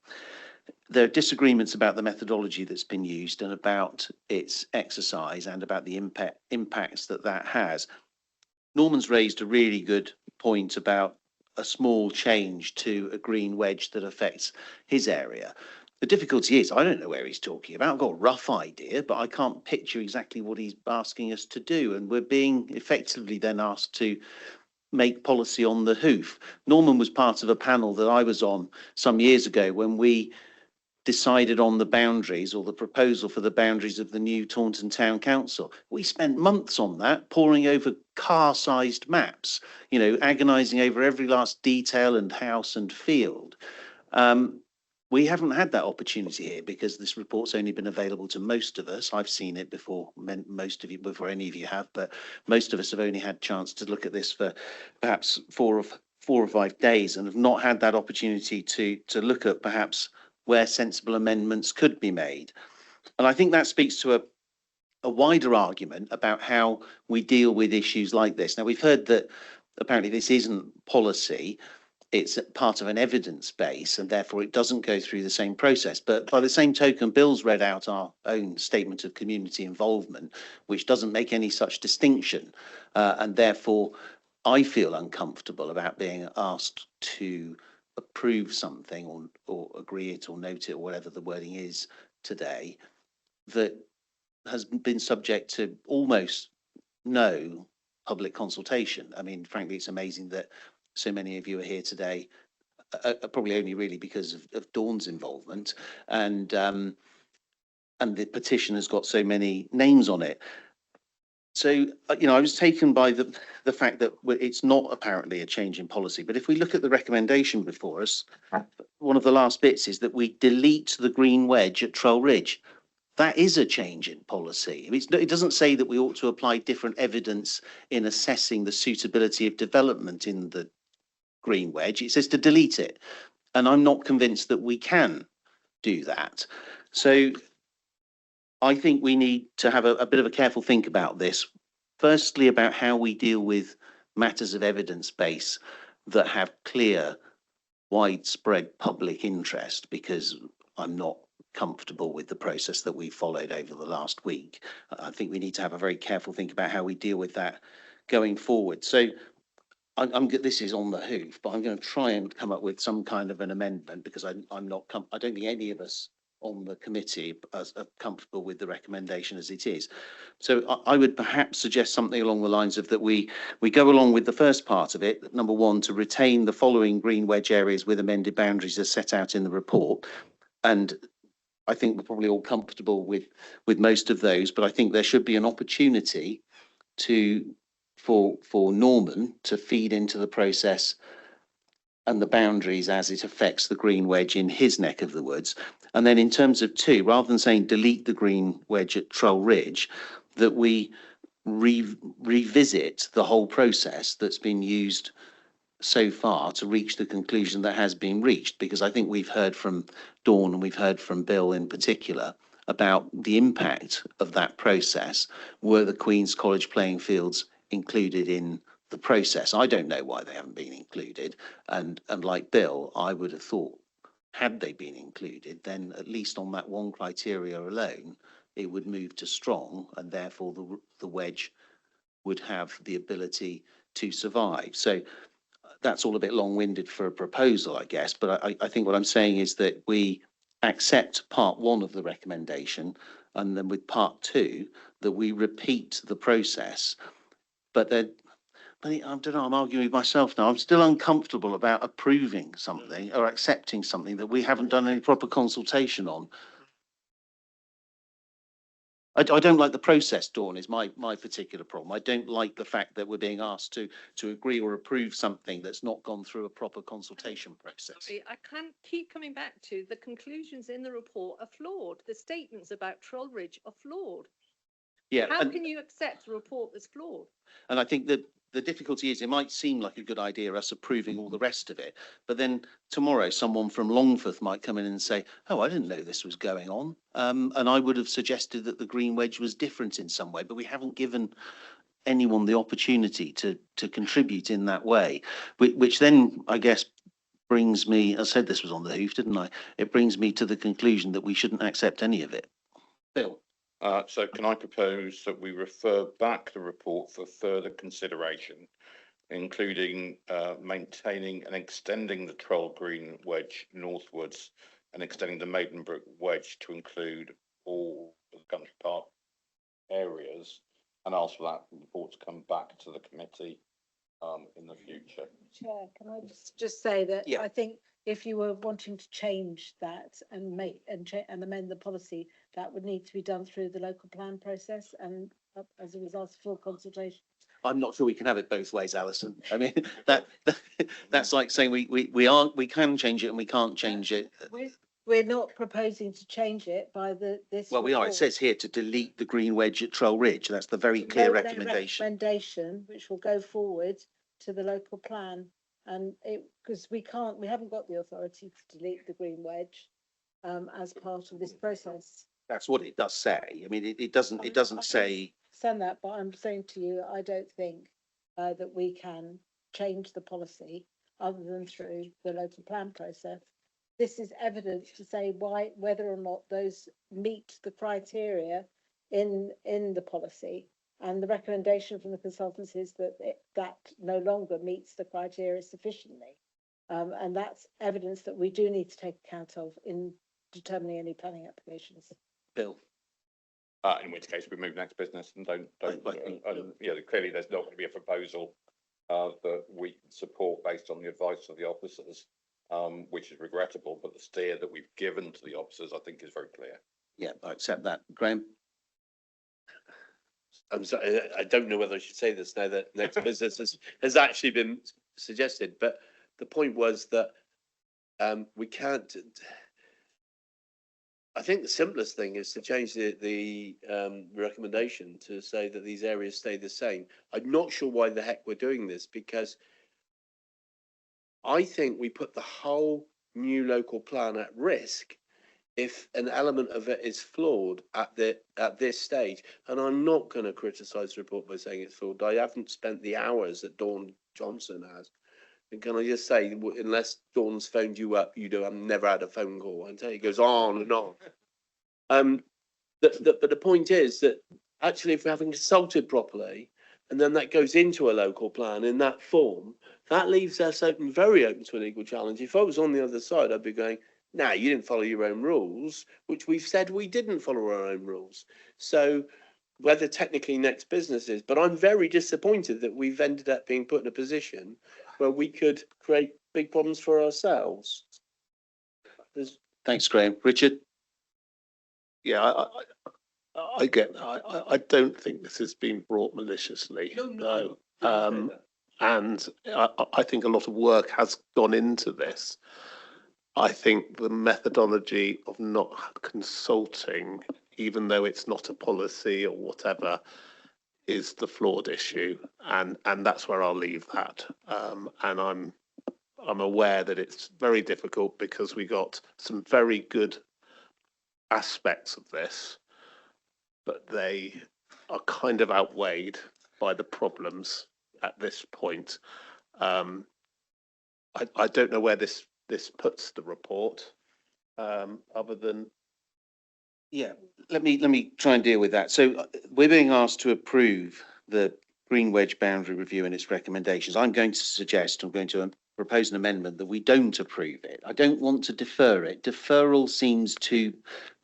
There are disagreements about the methodology that's been used and about its exercise and about the impacts that has. Norman's raised a really good point about a small change to a green wedge that affects his area. The difficulty is I don't know where he's talking about. I've got a rough idea, but I can't picture exactly what he's asking us to do. And we're being effectively then asked to make policy on the hoof. Norman was part of a panel that I was on some years ago when we decided on the boundaries, or the proposal for the boundaries of the new Taunton Town Council. We spent months on that, poring over car-sized maps, you know, agonising over every last detail and house and field. We haven't had that opportunity here because this report's only been available to most of us. I've seen it before, most of you, before any of you have, but most of us have only had a chance to look at this for perhaps 4 or 5 days and have not had that opportunity to look at perhaps where sensible amendments could be made. And I think that speaks to a wider argument about how we deal with issues like this. Now, we've heard that apparently this isn't policy, it's part of an evidence base, and therefore it doesn't go through the same process. But by the same token, Bill's read out our own statement of community involvement, which doesn't make any such distinction. And therefore, I feel uncomfortable about being asked to approve something or agree it or note it or whatever the wording is today that has been subject to almost no public consultation. I mean, frankly, it's amazing that so many of you are here today, probably only really because of Dawn's involvement, and the petition has got so many names on it. So, you know, I was taken by the fact that it's not apparently a change in policy. But if we look at the recommendation before us, one of the last bits is that we delete the green wedge at Troll Ridge. That is a change in policy. It doesn't say that we ought to apply different evidence in assessing the suitability of development in the green wedge. It says to delete it. And I'm not convinced that we can do that. So I think we need to have a bit of a careful think about this. Firstly, about how we deal with matters of evidence base that have clear, widespread public interest, because I'm not comfortable with the process that we followed over the last week. I think we need to have a very careful think about how we deal with that going forward. So this is on the hoof, but I'm going to try and come up with some kind of an amendment, because I don't think any of us on the committee are comfortable with the recommendation as it is. So I would perhaps suggest something along the lines of that we go along with the first part of it. Number one, to retain the following green wedge areas with amended boundaries as set out in the report. And I think we're probably all comfortable with most of those, but I think there should be an opportunity for Norman to feed into the process and the boundaries as it affects the green wedge in his neck of the woods. And then in terms of 2, rather than saying delete the green wedge at Trull Ridge, that we revisit the whole process that's been used so far to reach the conclusion that has been reached, because I think we've heard from Dawn and we've heard from Bill in particular about the impact of that process. Were the Queen's College playing fields included in the process? I don't know why they haven't been included, and like Bill, I would have thought, had they been included, then at least on that one criteria alone, it would move to strong, and therefore the wedge would have the ability to survive. So that's all a bit long-winded for a proposal, I guess, but I think what I'm saying is that we accept part 1 of the recommendation, and then with part 2, that we repeat the process. But then, I don't know, I'm arguing with myself now. I'm still uncomfortable about approving something or accepting something that we haven't done any proper consultation on. I don't like the process, Dawn, is my particular problem. I don't like the fact that we're being asked to agree or approve something that's not gone through a proper consultation process. Sorry, I can't keep coming back to the conclusions in the report are flawed. The statements about Trull Ridge are flawed. Yeah. How can you accept a report that's flawed? And I think that the difficulty is it might seem like a good idea, us approving all the rest of it, but then tomorrow someone from Longforth might come in and say, oh, I didn't know this was going on. And I would have suggested that the green wedge was different in some way, but we haven't given anyone the opportunity to contribute in that way, which then, I guess, brings me, I said this was on the hoof, didn't I? It brings me to the conclusion that we shouldn't accept any of it. Bill? So can I propose that we refer back the report for further consideration, including maintaining and extending the Troll Green wedge northwards and extending the Maidenbrook wedge to include all the country park areas, and ask for that report to come back to the committee in the future. Chair, can I just say that Yeah. I think if you were wanting to change that and amend the policy, that would need to be done through the local plan process and as a result of full consultation. I'm not sure we can have it both ways, Alison. I mean, that's like saying we can change it and we can't change it. We're not proposing to change it by this. Well, we are. It report. says here to delete the green wedge at Trull Ridge. That's the very clear Their recommendation. recommendation, which will go forward to the local plan, and because we haven't got the authority to delete the green wedge as part of this process. That's what it does say. I mean, it doesn't say. Understand that, but I'm saying to you, I don't think that we can change the policy other than through the local plan process. This is evidence to say whether or not those meet the criteria in the policy, and the recommendation from the consultants is that that no longer meets the criteria sufficiently, and that's evidence that we do need to take account of in determining any planning applications. Bill? In which case we move next business and clearly there's not going to be a proposal that we can support based on the advice of the officers, which is regrettable, but the steer that we've given to the officers I think is very clear. Yeah, I accept that. Graham? I'm sorry, I don't know whether I should say this now that next business has actually been suggested, but the point was that we can't. I think the simplest thing is to change the recommendation to say that these areas stay the same. I'm not sure why the heck we're doing this, because I think we put the whole new local plan at risk if an element of it is flawed at this stage, and I'm not going to criticise the report by saying it's flawed. I haven't spent the hours that Dawn Johnson has. And can I just say, unless Dawn's phoned you up, I've never had a phone call. And it goes on and on. But the point is that actually, if we haven't consulted properly, and then that goes into a local plan in that form, that leaves us open, very open to a legal challenge. If I was on the other side, I'd be going, "Nah, you didn't follow your own rules," which we've said we didn't follow our own rules. So whether technically next business is, but I'm very disappointed that we've ended up being put in a position where we could create big problems for ourselves. Thanks, Graham. Richard? Yeah, I get. I don't think this has been brought maliciously. No. And I think a lot of work has gone into this. I think the methodology of not consulting, even though it's not a policy or whatever, is the flawed issue, and that's where I'll leave that. And I'm aware that it's very difficult because we got some very good aspects of this, but they are kind of outweighed by the problems at this point. I don't know where this puts the report, other than. Yeah, let me try and deal with that. So we're being asked to approve the Green Wedge boundary review and its recommendations. I'm going to propose an amendment that we don't approve it. I don't want to defer it. Deferral seems too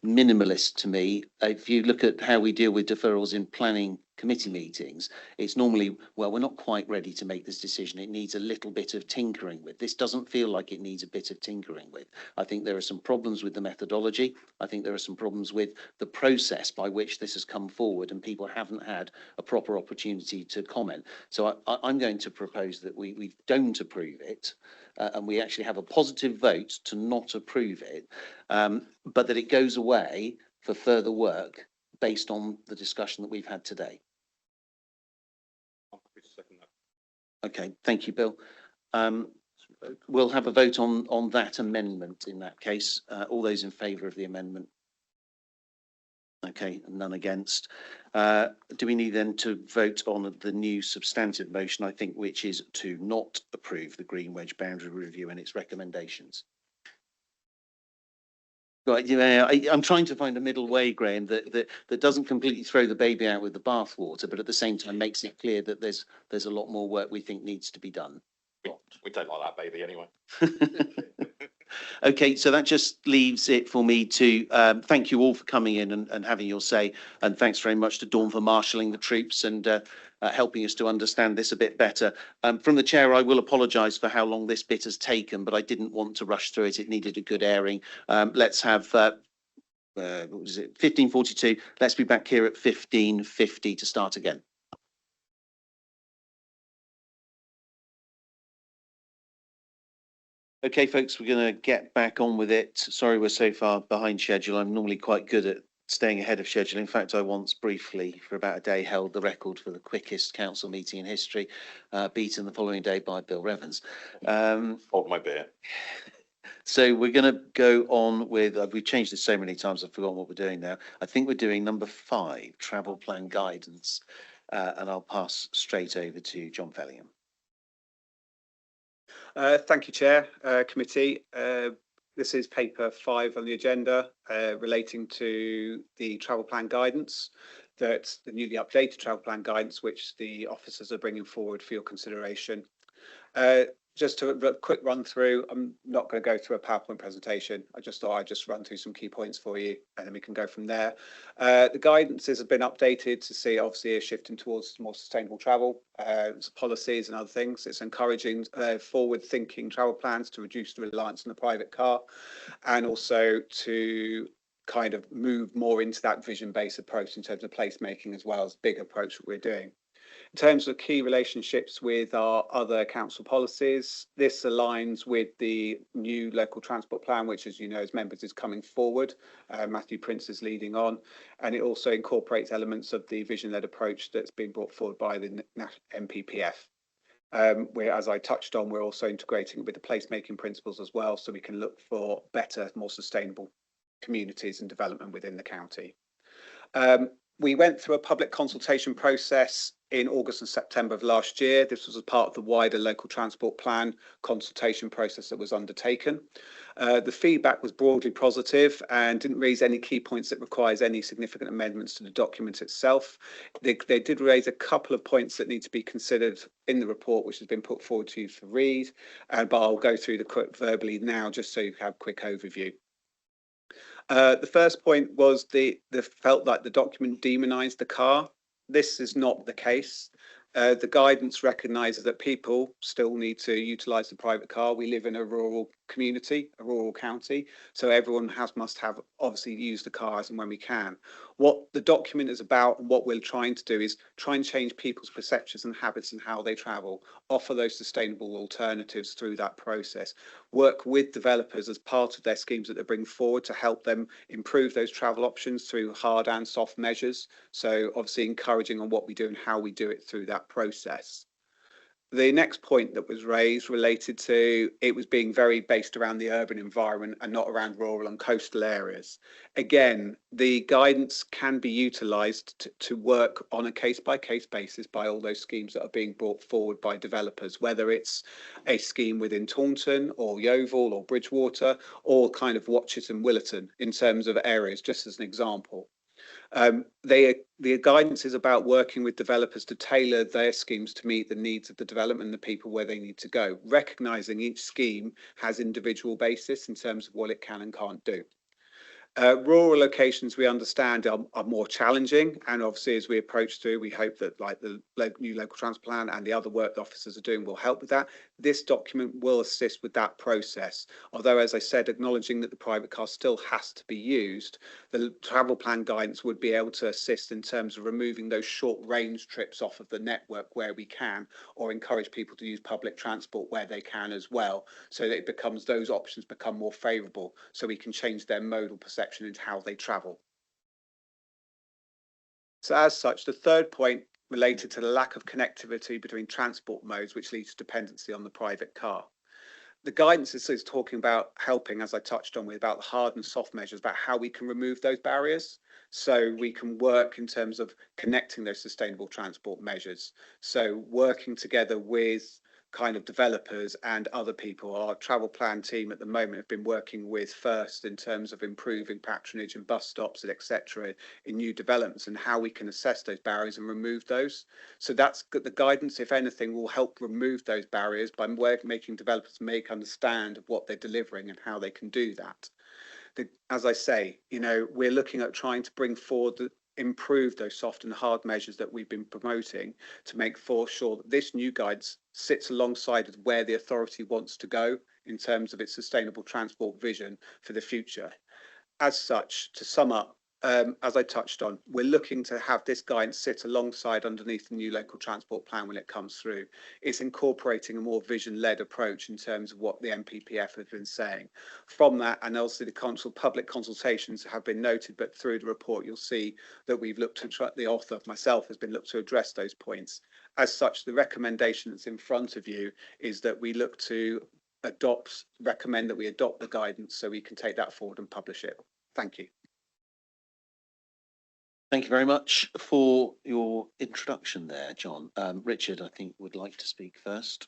minimalist to me. If you look at how we deal with deferrals in planning committee meetings, it's normally, well, we're not quite ready to make this decision. It needs a little bit of tinkering with. This doesn't feel like it needs a bit of tinkering with. I think there are some problems with the methodology. I think there are some problems with the process by which this has come forward, and people haven't had a proper opportunity to comment. So I'm going to propose that we don't approve it, and we actually have a positive vote to not approve it, but that it goes away for further work based on the discussion that we've had today. Okay, thank you, Bill. We'll have a vote on that amendment in that case. All those in favour of the amendment? Okay, none against. Do we need then to vote on the new substantive motion, I think, which is to not approve the Green Wedge boundary review and its recommendations? Right, yeah, I'm trying to find a middle way, Graham, that doesn't completely throw the baby out with the bathwater, but at the same time makes it clear that there's a lot more work we think needs to be done. We don't like that baby anyway. Okay, so that just leaves it for me to thank you all for coming in and having your say, and thanks very much to Dawn for marshalling the troops and helping us to understand this a bit better. From the chair, I will apologise for how long this bit has taken, but I didn't want to rush through it. It needed a good airing. Let's have, what was it, 15:42. Let's be back here at 15:50 to start again. Okay, folks, we're going to get back on with it. Sorry we're so far behind schedule. I'm normally quite good at staying ahead of schedule. In fact, I once briefly, for about a day, held the record for the quickest council meeting in history, beaten the following day by Bill Revens. Hold my beer. So we're going to go on with, we've changed this so many times, I've forgotten what we're doing now. I think we're doing number 5, travel plan guidance, and I'll pass straight over to John Fellingham. Thank you, Chair, Committee. This is paper 5 on the agenda relating to the travel plan guidance, that's the newly updated travel plan guidance, which the officers are bringing forward for your consideration. Just a quick run through, I'm not going to go through a PowerPoint presentation. I just thought I'd just run through some key points for you and then we can go from there. The guidances have been updated to see obviously a shifting towards more sustainable travel, policies and other things. It's encouraging forward thinking travel plans to reduce the reliance on the private car and also to kind of move more into that vision-based approach in terms of placemaking as well as big approach that we're doing. In terms of key relationships with our other council policies, this aligns with the new local transport plan, which, as you know, as members is coming forward. Matthew Prince is leading on, and it also incorporates elements of the vision-led approach that's been brought forward by the NPPF. Where, as I touched on, we're also integrating with the placemaking principles as well, so we can look for better, more sustainable communities and development within the county. We went through a public consultation process in August and September of last year. This was a part of the wider local transport plan consultation process that was undertaken. The feedback was broadly positive and didn't raise any key points that requires any significant amendments to the document itself. They did raise a couple of points that need to be considered in the report, which has been put forward to you for read, but I'll go through the quick verbally now just so you have a quick overview. The first point was the felt like the document demonised the car. This is not the case. The guidance recognises that people still need to utilise the private car. We live in a rural community, a rural county, so everyone must have obviously use the cars and when we can. What the document is about and what we're trying to do is try and change people's perceptions and habits and how they travel, offer those sustainable alternatives through that process, work with developers as part of their schemes that they bring forward to help them improve those travel options through hard and soft measures. So obviously encouraging on what we do and how we do it through that process. The next point that was raised related to it was being very based around the urban environment and not around rural and coastal areas. Again, the guidance can be utilised to work on a case-by-case basis by all those schemes that are being brought forward by developers, whether it's a scheme within Taunton or Yeovil or Bridgewater or kind of Watchet and Willerton in terms of areas, just as an example. The guidance is about working with developers to tailor their schemes to meet the needs of the development and the people where they need to go, recognising each scheme has individual basis in terms of what it can and can't do. Rural locations, we understand, are more challenging, and obviously as we approach through, we hope that like the new local transport plan and the other work the officers are doing will help with that. This document will assist with that process, although as I said, acknowledging that the private car still has to be used, the travel plan guidance would be able to assist in terms of removing those short range trips off of the network where we can, or encourage people to use public transport where they can as well, so that it becomes those options become more favourable, so we can change their modal perception into how they travel. So as such, the third point related to the lack of connectivity between transport modes, which leads to dependency on the private car. The guidance is talking about helping, as I touched on, with about the hard and soft measures, about how we can remove those barriers so we can work in terms of connecting those sustainable transport measures. So working together with kind of developers and other people. Our travel plan team at the moment have been working with First in terms of improving patronage and bus stops and etc. in new developments and how we can assess those barriers and remove those. So that's the guidance, if anything, will help remove those barriers by making developers understand what they're delivering and how they can do that. As I say, you know, we're looking at trying to bring forward improve those soft and hard measures that we've been promoting to make sure that this new guidance sits alongside where the authority wants to go in terms of its sustainable transport vision for the future. As such, to sum up, as I touched on, we're looking to have this guidance sit alongside underneath the new local transport plan when it comes through. It's incorporating a more vision-led approach in terms of what the NPPF have been saying. From that, and also the public consultations have been noted, but through the report you'll see that we've looked to, the author, myself, has been looked to address those points. As such, the recommendation that's in front of you is that we look to recommend that we adopt the guidance so we can take that forward and publish it. Thank you. Thank you very much for your introduction there, John. Richard, I think, would like to speak first.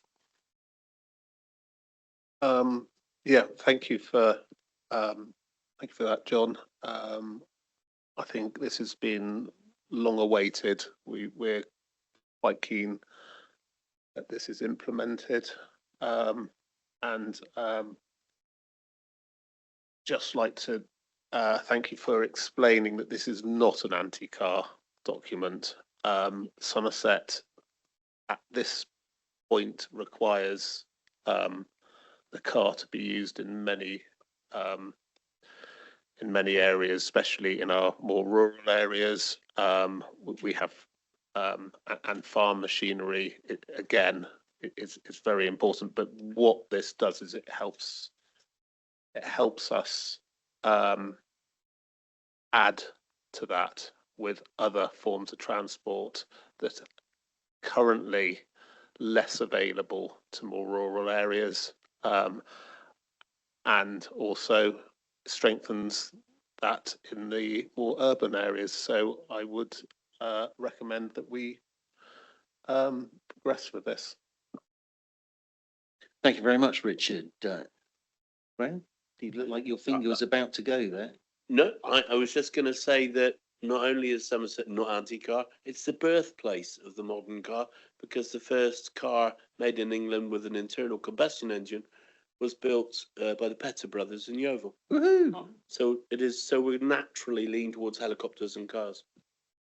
Yeah, thank you for that, John. I think this has been long awaited. We're quite keen that this is implemented, and just like to thank you for explaining that this is not an anti-car document. Somerset at this point requires the car to be used in many areas, especially in our more rural areas. We have and farm machinery. It's very important. But what this does is it helps us add to that with other forms of transport that are currently less available to more rural areas, and also strengthens that in the more urban areas. So I would recommend that we progress with this. Thank you very much, Richard. Graham, you look like your finger was about to go there. No, I was just going to say that not only is Somerset not anti-car, it's the birthplace of the modern car, because the first car made in England with an internal combustion engine was built by the Petter brothers in Yeovil. Woohoo! So it is. So we naturally lean towards helicopters and cars.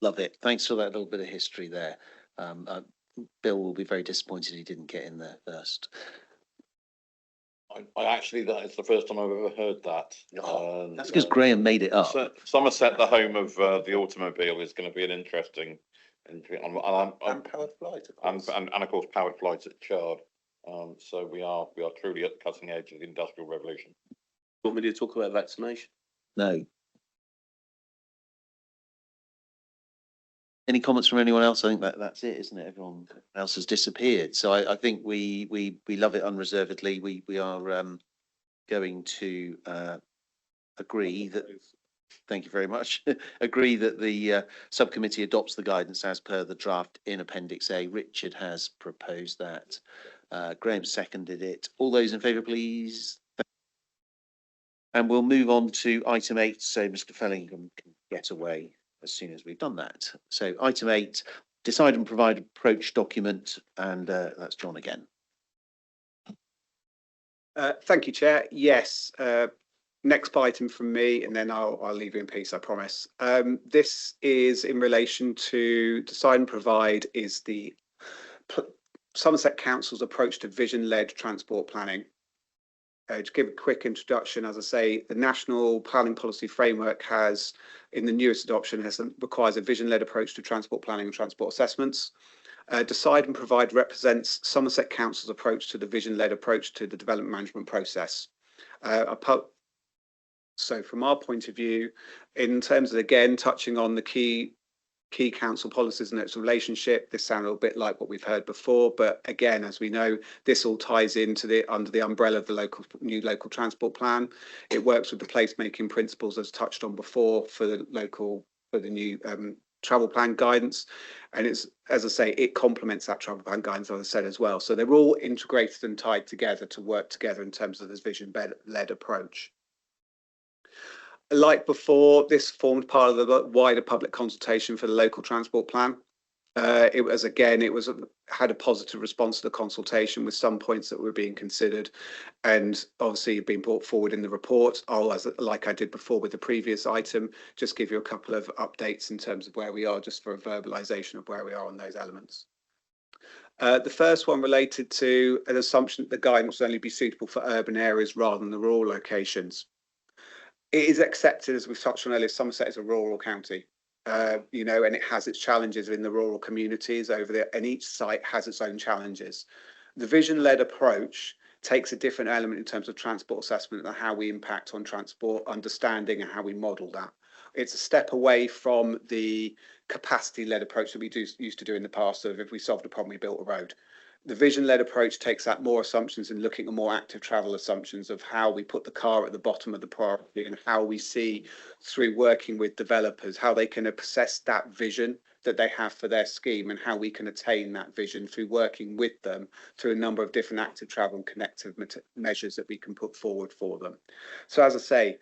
Love it. Thanks for that little bit of history there. Bill will be very disappointed he didn't get in there first. I actually, that is the first time I've ever heard that. That's because Graham made it up. Somerset, the home of the automobile, is going to be an interesting, And powered flight, of course. and of course powered flights at Chard. So we are truly at the cutting edge of the industrial revolution. Want me to talk about vaccination? No. Any comments from anyone else? I think that's it, isn't it? Everyone else has disappeared. So I think we love it unreservedly. We are going to agree that. Thank you very much. Agree that the subcommittee adopts the guidance as per the draft in Appendix A. Richard has proposed that. Graham seconded it. All those in favour, please. And we'll move on to item 8. So Mr. Fellingham can get away as soon as we've done that. So item 8, decide and provide approach document, and that's John again. Thank you, Chair. Yes. Next item from me, and then I'll leave you in peace, I promise. This is in relation to decide and provide is the Somerset Council's approach to vision-led transport planning. To give a quick introduction, as I say, the National Planning Policy Framework has, in the newest adoption, requires a vision-led approach to transport planning and transport assessments. Decide and provide represents Somerset Council's approach to the vision-led approach to the development management process. So from our point of view, in terms of, again, touching on the key council policies and its relationship, this sounds a little bit like what we've heard before, but again, as we know, this all ties into under the umbrella of the new local transport plan. It works with the placemaking principles as touched on before for the new travel plan guidance, and it's, as I say, it complements that travel plan guidance, as I said as well. So they're all integrated and tied together to work together in terms of this vision-led approach. Like before, this formed part of the wider public consultation for the local transport plan. It had a positive response to the consultation with some points that were being considered, and obviously being brought forward in the report. Like I did before with the previous item, just give you a couple of updates in terms of where we are, just for a verbalisation of where we are on those elements. The first one related to an assumption that the guidance will only be suitable for urban areas rather than the rural locations. It is accepted, as we've touched on earlier, Somerset is a rural county, and it has its challenges in the rural communities over there, and each site has its own challenges. The vision-led approach takes a different element in terms of transport assessment and how we impact on transport understanding and how we model that. It's a step away from the capacity-led approach that we used to do in the past. So if we solved a problem, we built a road. The vision-led approach takes that more assumptions and looking at more active travel assumptions of how we put the car at the bottom of the priority and how we see through working with developers, how they can assess that vision that they have for their scheme and how we can attain that vision through working with them through a number of different active travel and connective measures that we can put forward for them. So as I say,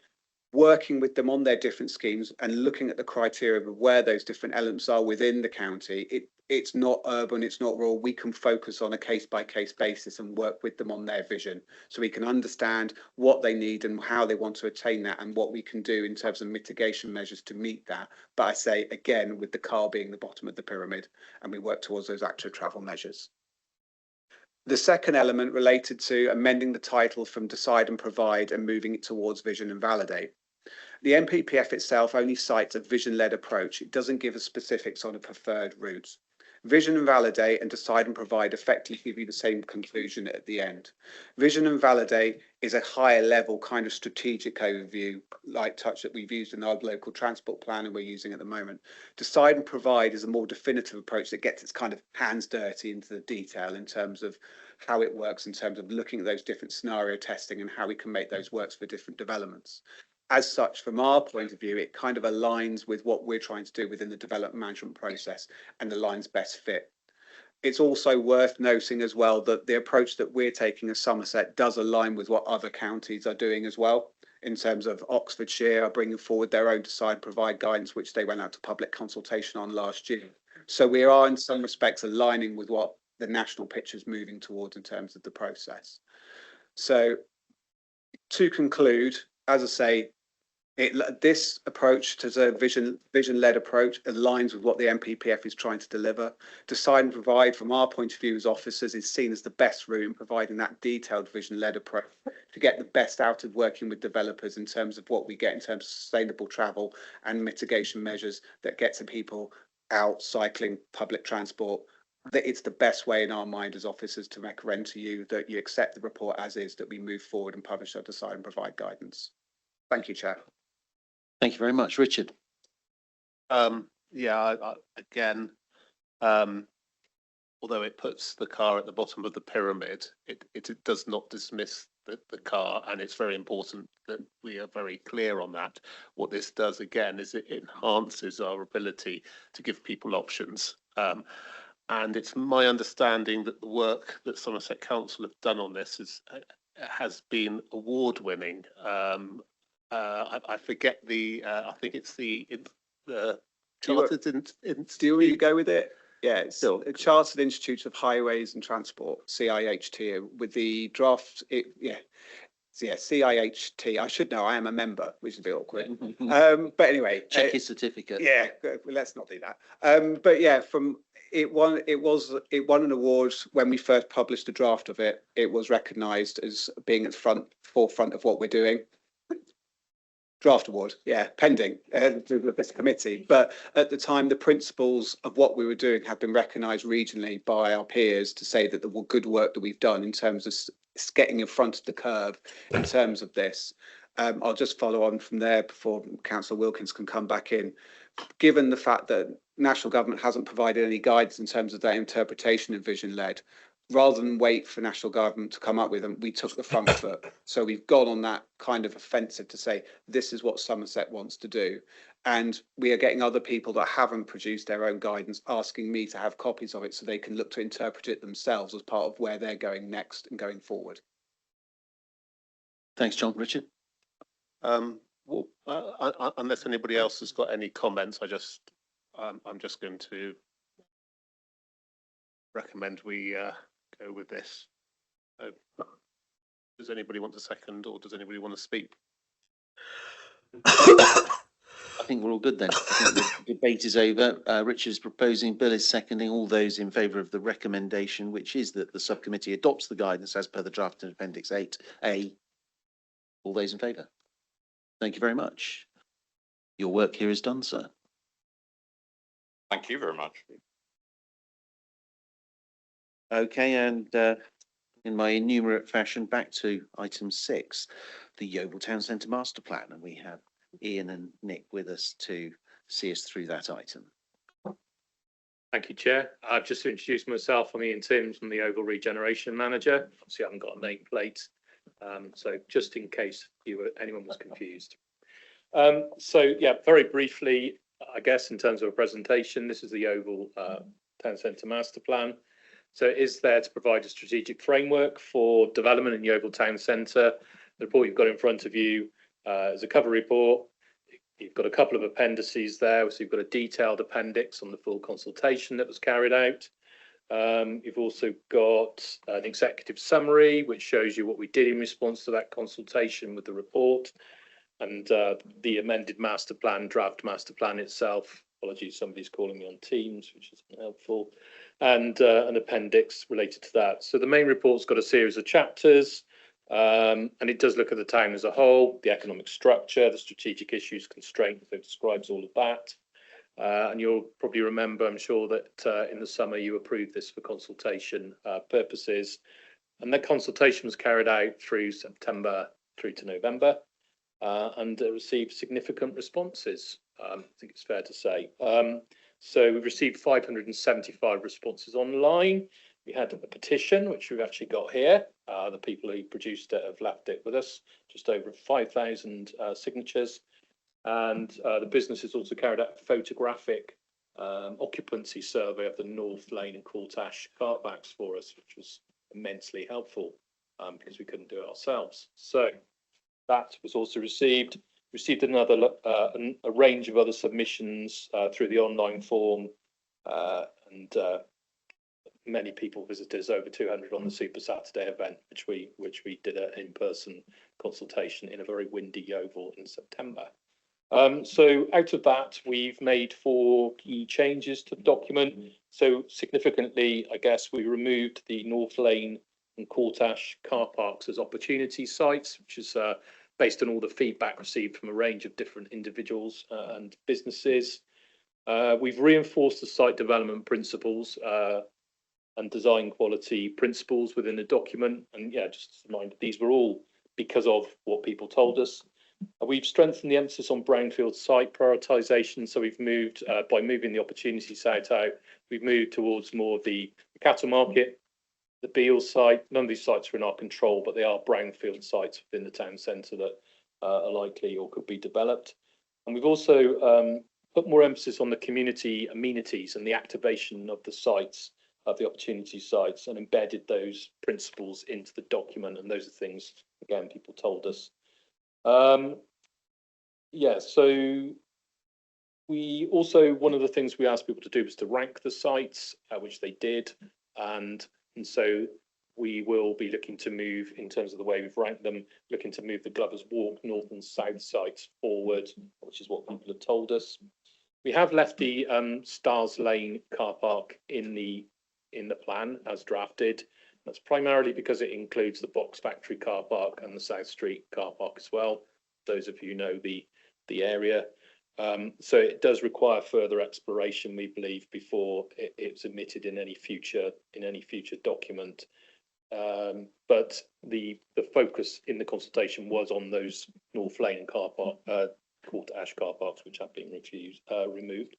working with them on their different schemes and looking at the criteria of where those different elements are within the county, it's not urban, it's not rural. We can focus on a case-by-case basis and work with them on their vision so we can understand what they need and how they want to attain that and what we can do in terms of mitigation measures to meet that. But I say, again, with the car being the bottom of the pyramid, and we work towards those active travel measures. The second element related to amending the title from decide and provide and moving it towards vision and validate. The NPPF itself only cites a vision-led approach. It doesn't give us specifics on a preferred route. Vision and validate and decide and provide effectively give you the same conclusion at the end. Vision and validate is a higher level kind of strategic overview, like touch that we've used in our local transport plan and we're using at the moment. Decide and provide is a more definitive approach that gets its kind of hands dirty into the detail in terms of how it works, in terms of looking at those different scenario testing and how we can make those works for different developments. as such, from our point of view, it kind of aligns with what we're trying to do within the development management process and aligns best fit. It's also worth noting as well that the approach that we're taking as Somerset does align with what other counties are doing as well, in terms of Oxfordshire are bringing forward their own decide and provide guidance, which they went out to public consultation on last year. So we are in some respects aligning with what the national picture is moving towards in terms of the process. So to conclude, as I say, this approach to the vision-led approach aligns with what the NPPF is trying to deliver. Decide and provide, from our point of view as officers, is seen as the best route in providing that detailed vision-led approach to get the best out of working with developers in terms of what we get in terms of sustainable travel and mitigation measures that get to people out cycling, public transport. That it's the best way in our mind as officers to recommend to you that you accept the report as is, that we move forward and publish our decide and provide guidance. Thank you, Chair. Thank you very much. Richard. Again, although it puts the car at the bottom of the pyramid, it does not dismiss the car, and it's very important that we are very clear on that. What this does again is it enhances our ability to give people options. And it's my understanding that the work that Somerset Council have done on this has been award-winning. I forget I think it's the Chartered Do you want to go with it? Yeah, it's still Chartered Institute of Highways and Transport, CIHT, with the draft. CIHT. I should know. I am a member, which is a bit awkward. But anyway, check his certificate. Yeah, let's not do that. But yeah, it won an award when we first published the draft of it. It was recognised as being at the forefront of what we're doing. Draft award, yeah, pending with this committee. But at the time, the principles of what we were doing have been recognised regionally by our peers to say that the good work that we've done in terms of getting in front of the curve in terms of this. I'll just follow on from there before Councillor Wilkins can come back in. Given the fact that national government hasn't provided any guidance in terms of their interpretation of vision-led, rather than wait for national government to come up with them, we took the front foot. So we've gone on that kind of offensive to say, this is what Somerset wants to do. And we are getting other people that haven't produced their own guidance asking me to have copies of it so they can look to interpret it themselves as part of where they're going next and going forward. Thanks, John. Richard? Unless anybody else has got any comments, I'm just going to recommend we go with this. Does anybody want to second, or does anybody want to speak? I think we're all good then. I think the debate is over. Richard is proposing, Bill is seconding. All those in favour of the recommendation, which is that the subcommittee adopts the guidance as per the draft in Appendix 8A. All those in favour? Thank you very much. Your work here is done, sir. Thank you very much. Okay, and in my enumerate fashion, back to item 6, the Yeovil Town Centre Master Plan, and we have Ian and Nick with us to see us through that item. Thank you, Chair. I've just introduced myself. I'm Ian Timms, I'm the Yeovil Regeneration Manager. Obviously, I haven't got a nameplate, so just in case anyone was confused. So, yeah, very briefly, I guess in terms of a presentation, this is the Yeovil Town Centre Master Plan. So it is there to provide a strategic framework for development in Yeovil Town Centre. The report you've got in front of you is a cover report. You've got a couple of appendices there. So you've got a detailed appendix on the full consultation that was carried out. You've also got an executive summary, which shows you what we did in response to that consultation with the report, and the amended master plan, draft master plan itself. Apologies, somebody's calling me on Teams, which isn't helpful. And an appendix related to that. So the main report's got a series of chapters, and it does look at the town as a whole, the economic structure, the strategic issues, constraints. It describes all of that. And you'll probably remember, I'm sure, that in the summer you approved this for consultation purposes. And that consultation was carried out through September through to November, and it received significant responses. I think it's fair to say. So we've received 575 responses online. We had a petition, which we've actually got here, The people who produced it have left it with us, just over 5,000 signatures. And the business has also carried out a photographic occupancy survey of the North Lane and Court Ash car parks for us, which was immensely helpful because we couldn't do it ourselves. So that was also received another a range of other submissions through the online form, and many people visited us, over 200 on the Super Saturday event, which we did an in-person consultation in a very windy Yeovil in September. So out of that, we've made 4 key changes to the document. So significantly, I guess, we removed the North Lane and Court Ash car parks as opportunity sites, which is based on all the feedback received from a range of different individuals and businesses. We've reinforced the site development principles and design quality principles within the document. And yeah, just to remind, these were all because of what people told us. We've strengthened the emphasis on brownfield site prioritisation. So we've moved, by moving the opportunity site out, we've moved towards more of the cattle market, the Beale site. None of these sites are in our control, but they are brownfield sites within the town centre that are likely or could be developed. And we've also put more emphasis on the community amenities and the activation of the sites, of the opportunity sites, and embedded those principles into the document. And those are things, again, people told us. Yeah, so we also, one of the things we asked people to do was to rank the sites, which they did. And so we will be looking to move, in terms of the way we've ranked them, looking to move the Glover's Walk north and south sites forward, which is what people have told us. We have left the Stars Lane car park in the plan as drafted. That's primarily because it includes the Box Factory car park and the South Street car park as well. Those of you know the area. So it does require further exploration, we believe, before it's admitted in any future document. But the focus in the consultation was on those North Lane car park, Court Ash car parks, which have been removed.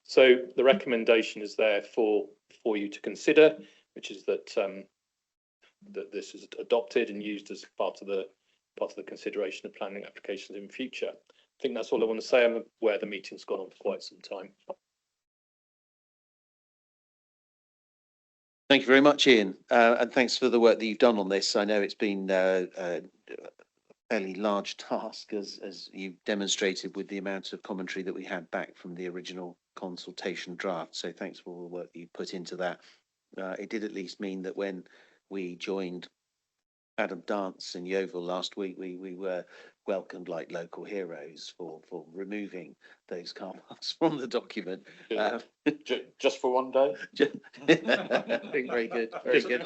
So the recommendation is there for you to consider, which is that that this is adopted and used as part of the consideration of planning applications in future. I think that's all I want to say. I'm aware the meeting's gone on for quite some time. Thank you very much, Ian, and thanks for the work that you've done on this. I know it's been a fairly large task, as you demonstrated with the amount of commentary that we had back from the original consultation draft. So thanks for all the work that you put into that. It did at least mean that when we joined Adam Dance in Yeovil last week, we were welcomed like local heroes for removing those car parks from the document. Just for one day? Very good, very good.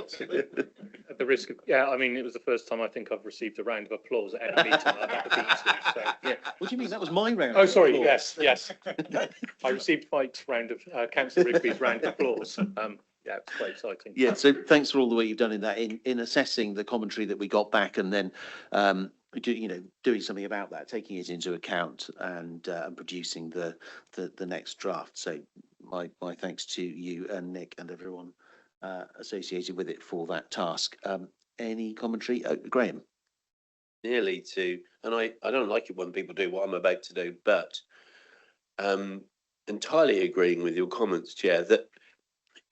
At the risk of, yeah, I mean, it was the first time I think I've received a round of applause at any meeting I've ever been to. So, yeah. What do you mean? That was my round. Oh, sorry. Yes. I received Mike's round of Councillor Rigby's round of applause. Yeah, it's quite exciting. Yeah, so thanks for all the work you've done in that, in assessing the commentary that we got back, and then doing something about that, taking it into account, and producing the next draft. So my thanks to you and Nick and everyone associated with it for that task. Any commentary, Graham? Nearly to, and I don't like it when people do what I'm about to do, but entirely agreeing with your comments, Chair, that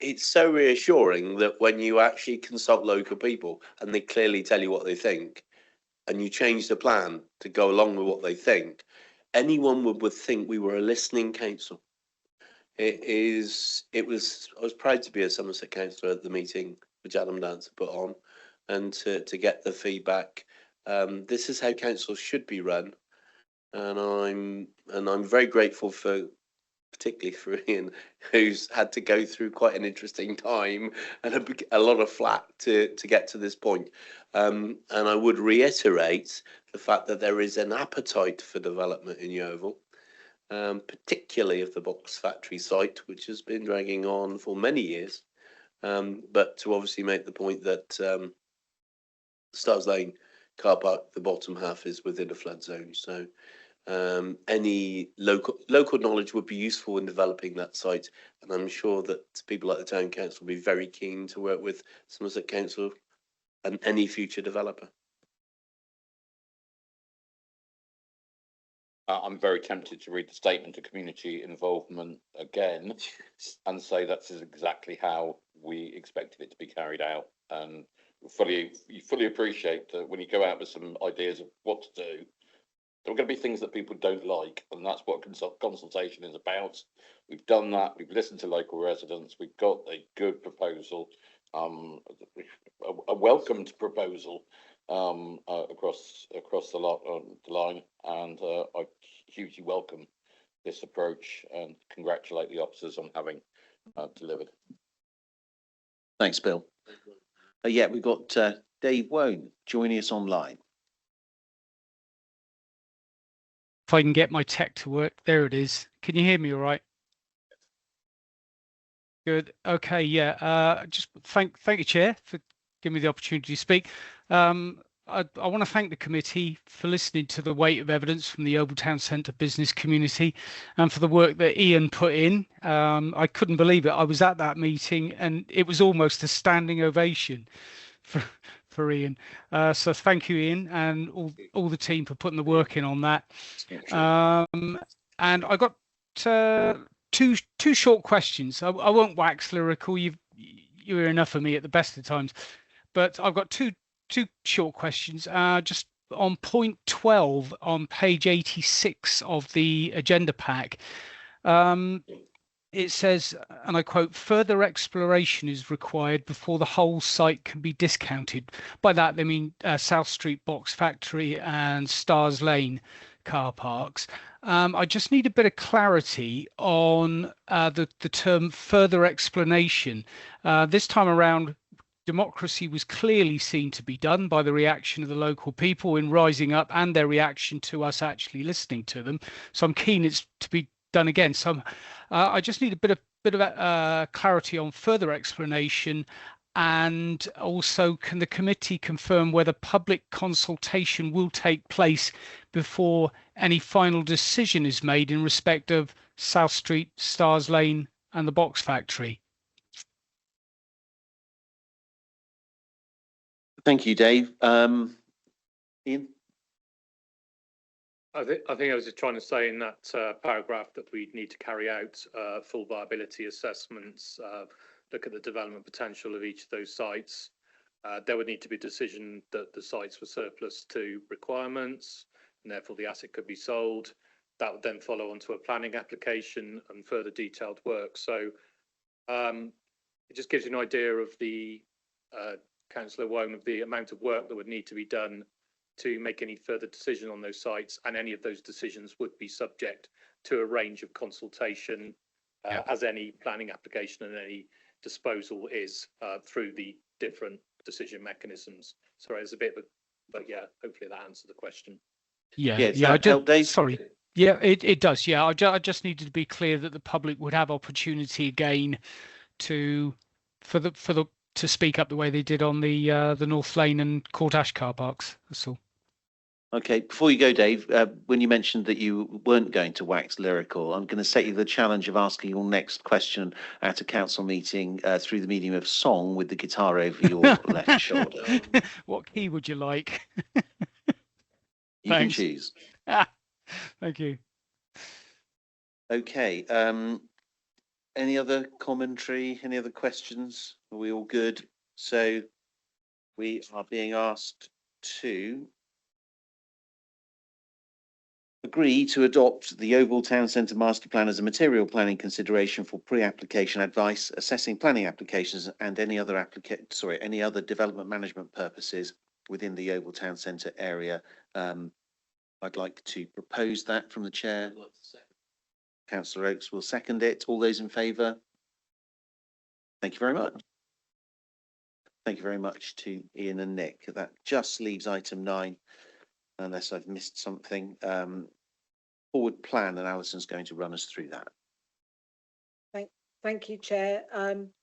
it's so reassuring that when you actually consult local people and they clearly tell you what they think, and you change the plan to go along with what they think, anyone would think we were a listening council. I was proud to be a Somerset councillor at the meeting which Adam Dance put on, and to get the feedback. This is how councils should be run, and I'm very grateful for, particularly for Ian, who's had to go through quite an interesting time and a lot of flack to get to this point. And I would reiterate the fact that there is an appetite for development in Yeovil, particularly of the Box Factory site, which has been dragging on for many years. But to obviously make the point that Stars Lane car park, the bottom half is within a flood zone. So Any local knowledge would be useful in developing that site, and I'm sure that people like the town council will be very keen to work with Somerset Council and any future developer. I'm very tempted to read the statement of community involvement again and say that's exactly how we expected it to be carried out. And you fully appreciate that when you go out with some ideas of what to do, there are going to be things that people don't like, and that's what consultation is about. We've done that. We've listened to local residents. We've got a good proposal, a welcomed proposal across the line, and I hugely welcome this approach and congratulate the officers on having delivered. Thanks, Bill. Yeah, we've got Dave Wone joining us online. If I can get my tech to work, there it is. Can you hear me all right? Good. Okay. Yeah. Just thank you, Chair, for giving me the opportunity to speak. I want to thank the committee for listening to the weight of evidence from the Oval Town Centre business community and for the work that Ian put in. I couldn't believe it. I was at that meeting and it was almost a standing ovation for Ian. So thank you, Ian, and all the team for putting the work in on that. And I got two short questions. I won't wax lyrical. You're enough of me at the best of times, but I've got two short questions. Just on point 12 on page 86 of the agenda pack. It says, and I quote, further exploration is required before the whole site can be discounted. By that, they mean South Street Box Factory and Stars Lane car parks. I just need a bit of clarity on the term further explanation. This time around, democracy was clearly seen to be done by the reaction of the local people in rising up and their reaction to us actually listening to them. So I'm keen it's to be done again. So I just need a bit of clarity on further explanation, and also can the committee confirm whether public consultation will take place before any final decision is made in respect of South Street, Stars Lane and the Box Factory? Thank you, Dave. Ian? I think I was just trying to say in that paragraph that we need to carry out full viability assessments, look at the development potential of each of those sites. There would need to be a decision that the sites were surplus to requirements and therefore the asset could be sold. That would then follow onto a planning application and further detailed work. So it just gives you an idea of the Councillor Wone, of the amount of work that would need to be done to make any further decision on those sites, and any of those decisions would be subject to a range of consultation, as any planning application and any disposal is through the different decision mechanisms. Sorry, it's a bit of a, but yeah, hopefully that answered the question. Sorry. Yeah, it does. Yeah, I just needed to be clear that the public would have opportunity again to speak up the way they did on the North Lane and Court Ash car parks. That's all. Okay, before you go, Dave, when you mentioned that you weren't going to wax lyrical, I'm going to set you the challenge of asking your next question at a council meeting through the medium of song with the guitar over your left shoulder. What key would you like? You can choose. Thank you. Okay. Any other commentary? Any other questions? Are we all good? So we are being asked to agree to adopt the Oval Town Centre Master Plan as a material planning consideration for pre-application advice, assessing planning applications and any other development management purposes within the Oval Town Centre area. I'd like to propose that from the chair. Councillor Oakes will second it. All those in favour? Thank you very much. Thank you very much to Ian and Nick. That just leaves item 9, unless I've missed something. Forward plan, and Alison's going to run us through that. Thank you, Chair.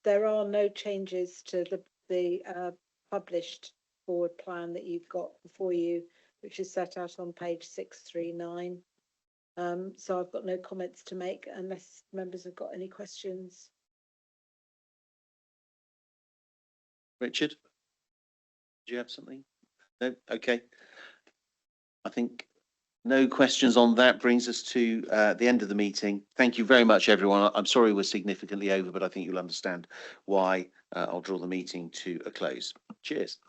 There are no changes to the published forward plan that you've got before you, which is set out on page 639. So I've got no comments to make unless members have got any questions. Richard? Do you have something? No? Okay. I think no questions on that brings us to the end of the meeting. Thank you very much, everyone. I'm sorry we're significantly over, but I think you'll understand why. I'll draw the meeting to a close. Cheers.